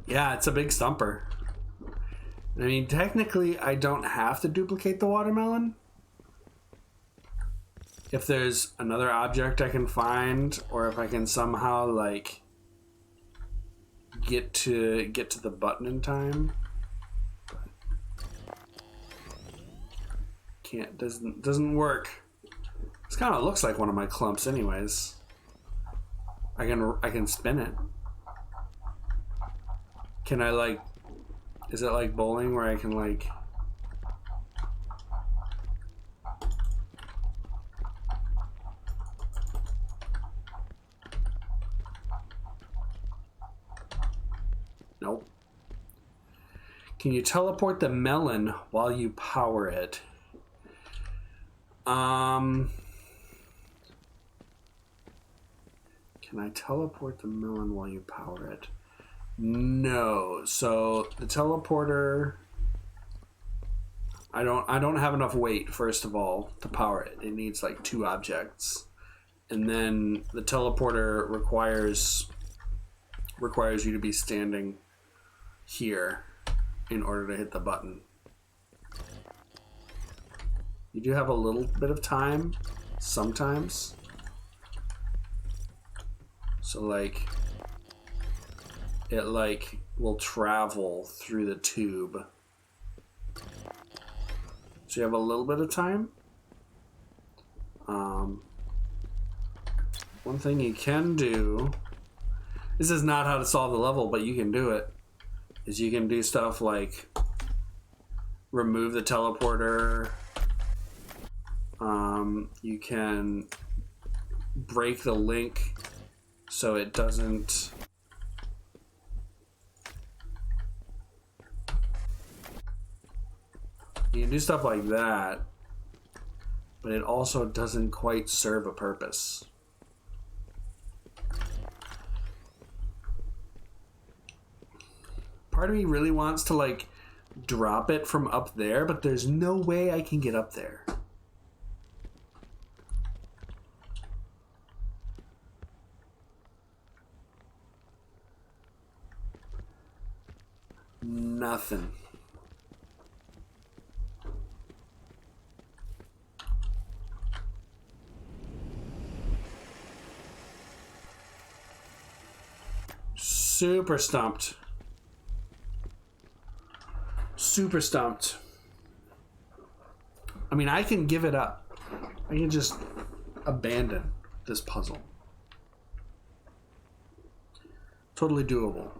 Yeah, it's a big stumper. I mean, technically, I don't have to duplicate the watermelon. If there's another object I can find, or if I can somehow, like, get to the button in time. Doesn't work. This kind of looks like one of my clumps anyways. I can spin it. Can I like, is it like bowling where I can like, nope. Can you teleport the melon while you power it? Can I teleport the melon while you power it? No. So the teleporter, I don't have enough weight, first of all, to power it. It needs like 2 objects. And then the teleporter requires requires you to be standing here in order to hit the button. You do have a little bit of time sometimes. So like it like will travel through the tube. So you have a little bit of time. One thing you can do, this is not how to solve the level, but you can do it, is you can do stuff like remove the teleporter. You can break the link so it doesn't you can do stuff like that, but it also doesn't quite serve a purpose. Part of me really wants to like drop it from up there, but there's no way I can get up there. Nothing. Super stumped. Super stumped. I mean, I can give it up. I can just abandon this puzzle. Totally doable.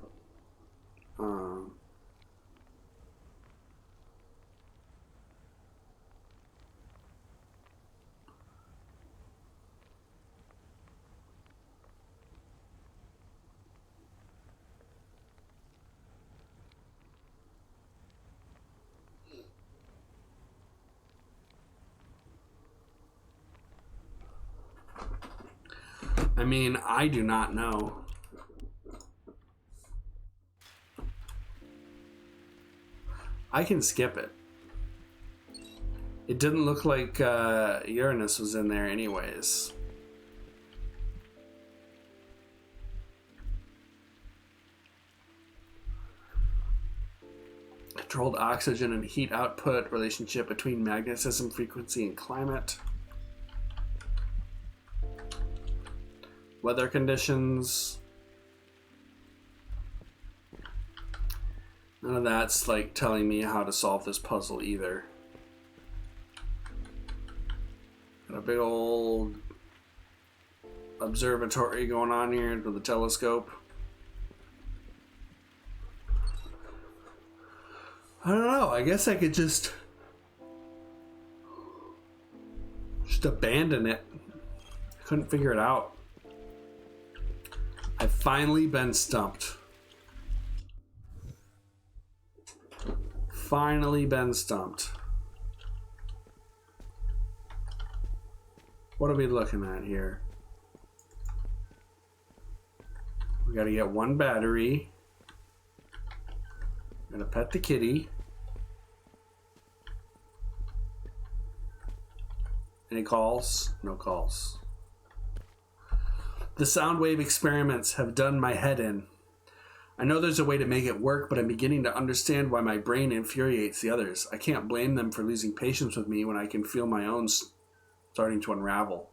I mean, I do not know. I can skip it. It didn't look like Uranus was in there anyways. Controlled oxygen and heat output, relationship between magnetism, frequency, and climate. Weather conditions. None of that's like telling me how to solve this puzzle either. Got a big old observatory going on here with a telescope. I don't know. I guess I could just abandon it. Couldn't figure it out. I've finally been stumped. Finally been stumped. What are we looking at here? We gotta get one battery. Gotta pet the kitty. Any calls? No calls. The sound wave experiments have done my head in. I know there's a way to make it work, but I'm beginning to understand why my brain infuriates the others. I can't blame them for losing patience with me when I can feel my own starting to unravel.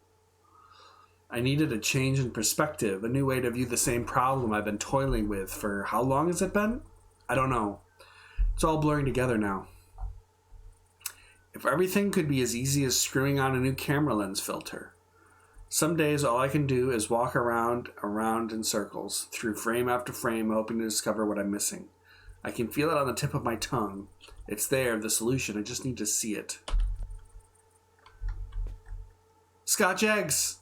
I needed a change in perspective, a new way to view the same problem I've been toiling with for how long has it been? I don't know. It's all blurring together now. If everything could be as easy as screwing on a new camera lens filter. Some days all I can do is walk around in circles, through frame after frame, hoping to discover what I'm missing. I can feel it on the tip of my tongue. It's there, the solution. I just need to see it. Scotch eggs!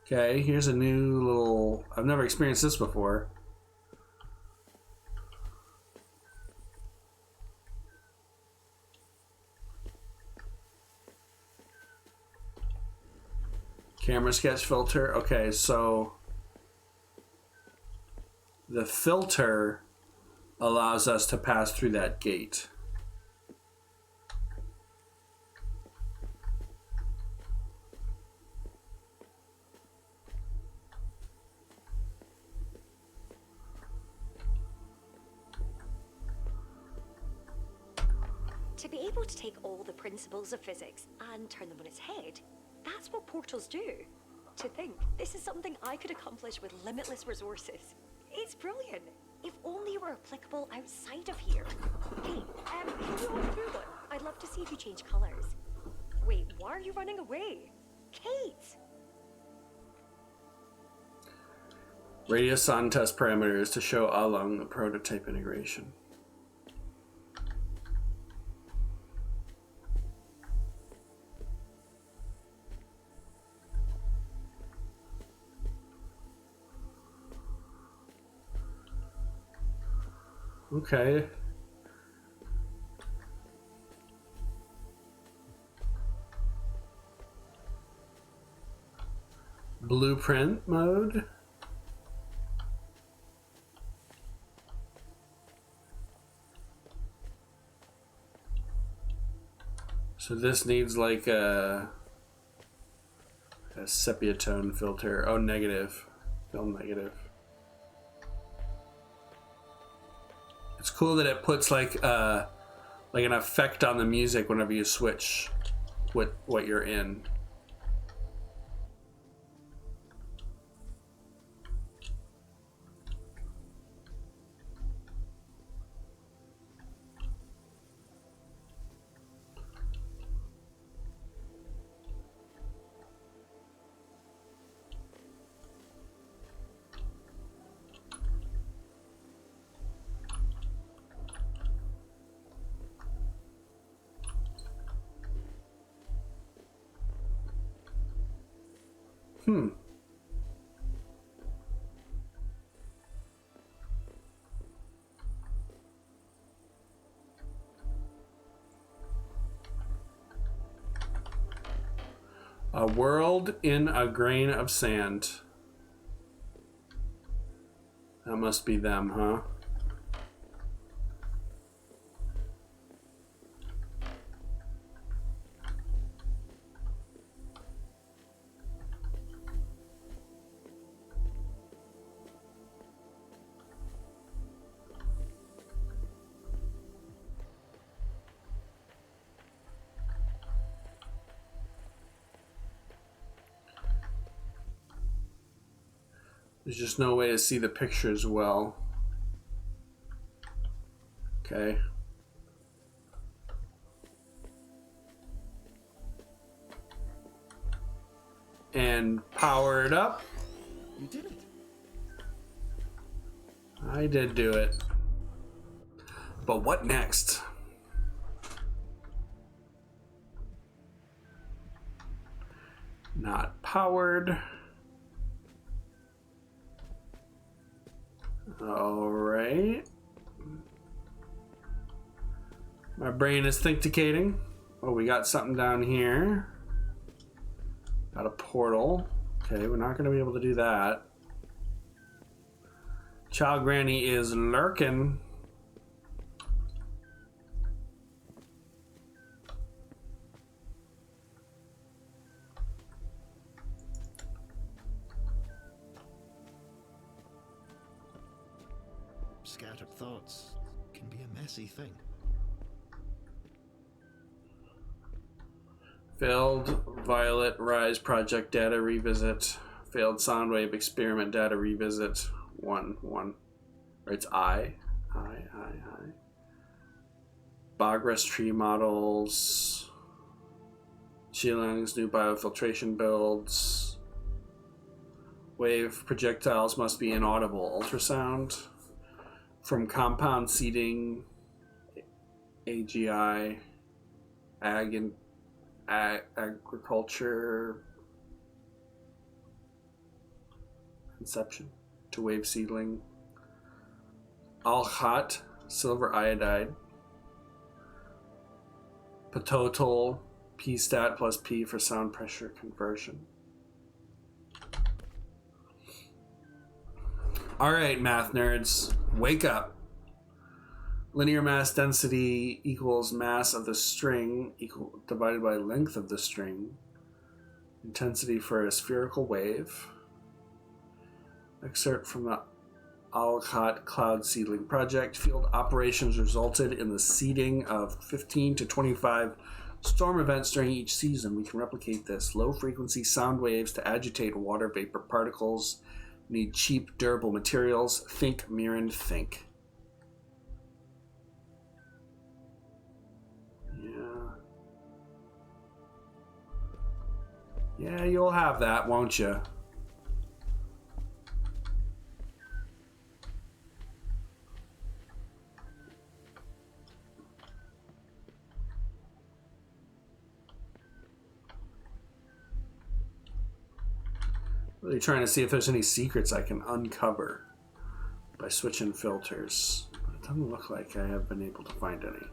Okay, here's a new little... I've never experienced this before. Camera sketch filter. Okay, so the filter allows us to pass through that gate. To be able to take all the principles of physics and turn them on its head, that's what portals do. To think this is something I could accomplish with limitless resources. It's brilliant. If only it were applicable outside of here. Hey, can you walk through one? I'd love to see if you change colors. Wait, why are you running away? Kate! Radius on test parameters to show along the prototype integration. Okay. Blueprint mode. So this needs like a sepia tone filter. Oh, negative. Film negative. It's cool that it puts like an effect on the music whenever you switch what you're in. A world in a grain of sand. That must be them, huh? There's just no way to see the pictures well. Okay. And power it up. You did it. I did do it. But what next? Not powered. All right. My brain is thinkticating. Oh, we got something down here. Got a portal. Okay, we're not going to be able to do that. Child Granny is lurking. Scattered thoughts can be a messy thing. Failed Violet Rise project data revisit. Failed Soundwave experiment data revisit. 1. Or it's I. Bogress tree models. Shilang's new biofiltration builds. Wave projectiles must be inaudible. Ultrasound. From compound seeding. AGI. Agriculture. Conception to wave seedling. Al-Khat, silver iodide. Patotal, P-stat plus P for sound pressure conversion. Alright, math nerds, wake up. Linear mass density equals mass of the string divided by length of the string. Intensity for a spherical wave. Excerpt from the Alcott Cloud Seedling Project. Field operations resulted in the seeding of 15 to 25 storm events during each season. We can replicate this. Low-frequency sound waves to agitate water vapor particles. Need cheap, durable materials. Think, Mirren, think. Yeah, you'll have that, won't you? Really trying to see if there's any secrets I can uncover by switching filters. But it doesn't look like I have been able to find any.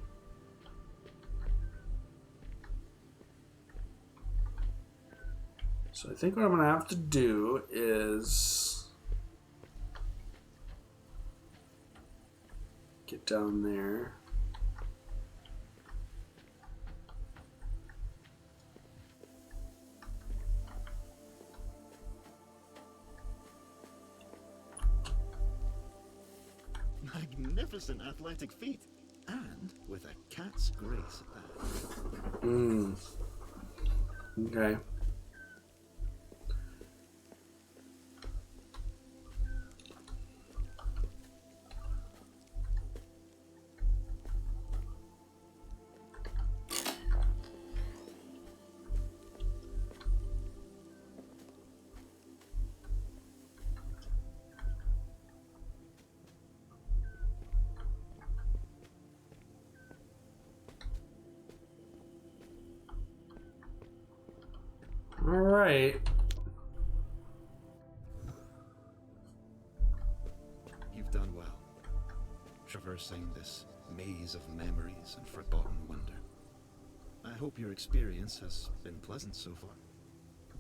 So I think what I'm going to have to do is get down there. Magnificent athletic feat, and with a cat's grace at that. Okay. All right. You've done well, traversing this maze of memories and forgotten wonder. I hope your experience has been pleasant so far.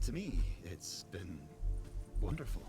To me, it's been wonderful.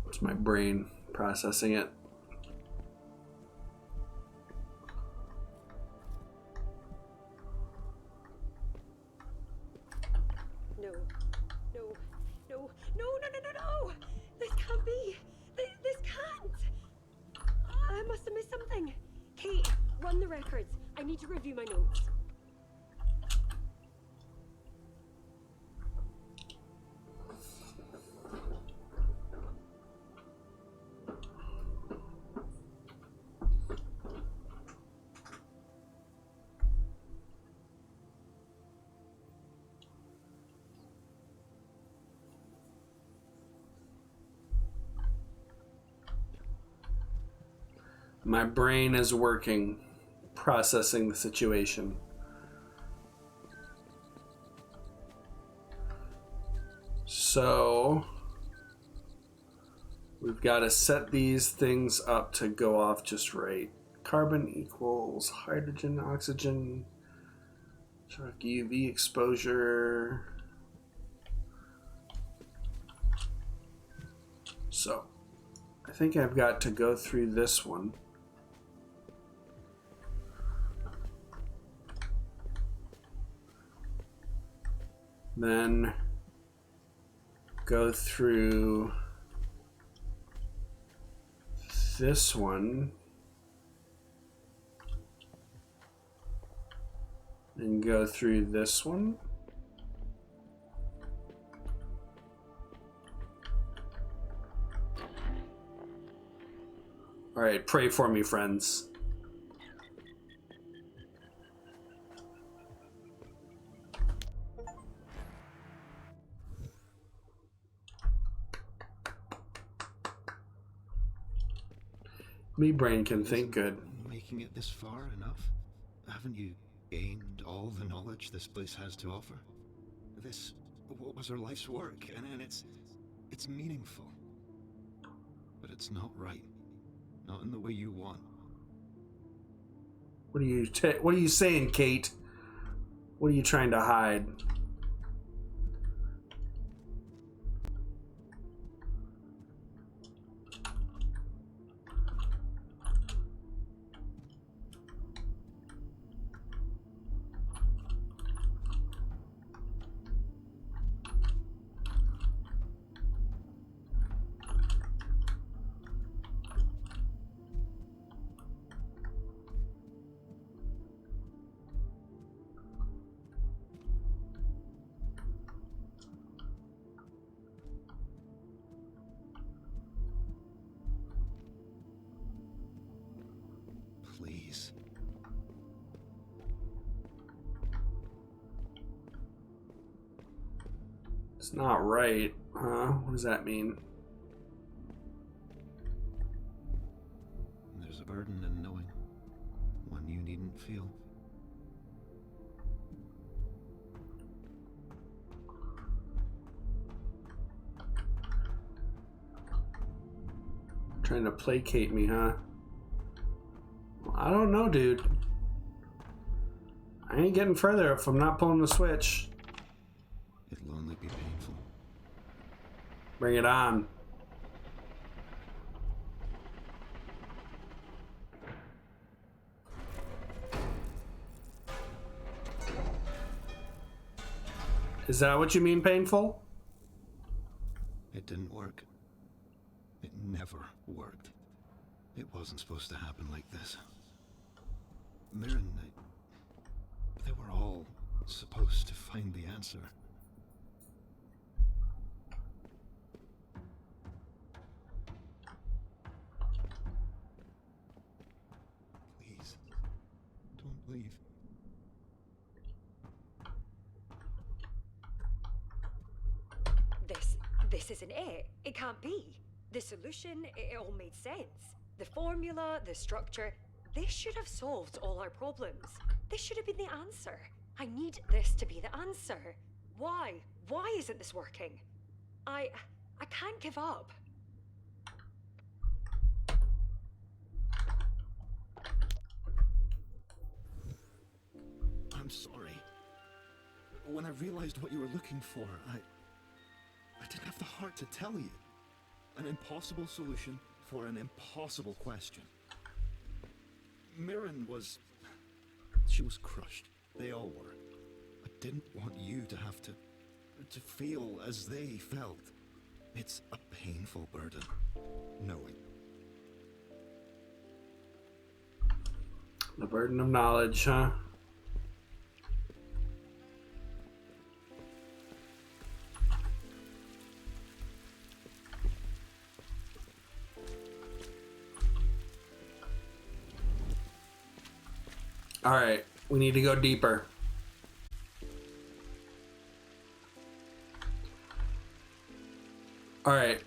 It's my brain processing it. No. No. No. No, no, no, no, no! This can't be! This can't! I must have missed something. Kate, run the records. I need to review my notes. My brain is working, processing the situation. So we've got to set these things up to go off just right. Carbon equals hydrogen, oxygen, check UV exposure. So I think I've got to go through this one. Then go through this one. And go through this one. All right, pray for me, friends. Me brain can think good. Making it this far enough? Haven't you gained all the knowledge this place has to offer? This was her life's work, and it's It's meaningful. But it's not right. Not in the way you want. What are you saying, Kate? What are you trying to hide? Please. It's not right, huh? What does that mean? There's a burden in knowing one you needn't feel. Trying to placate me, huh? Well, I don't know, dude. I ain't getting further if I'm not pulling the switch. It'll only be painful. Bring it on. Is that what you mean, painful? It didn't work. It never worked. It wasn't supposed to happen like this. Mirren, they were all supposed to find the answer. Please, don't leave. This isn't it. It can't be. The solution, it all made sense. The formula, the structure, this should have solved all our problems. This should have been the answer. I need this to be the answer. Why? Why isn't this working? I can't give up. I'm sorry. When I realized what you were looking for, I didn't have the heart to tell you. An impossible solution for an impossible question. Mirren was... She was crushed. They all were. I didn't want you to have to feel as they felt. It's a painful burden, knowing. The burden of knowledge, huh? All right, we need to go deeper. All right,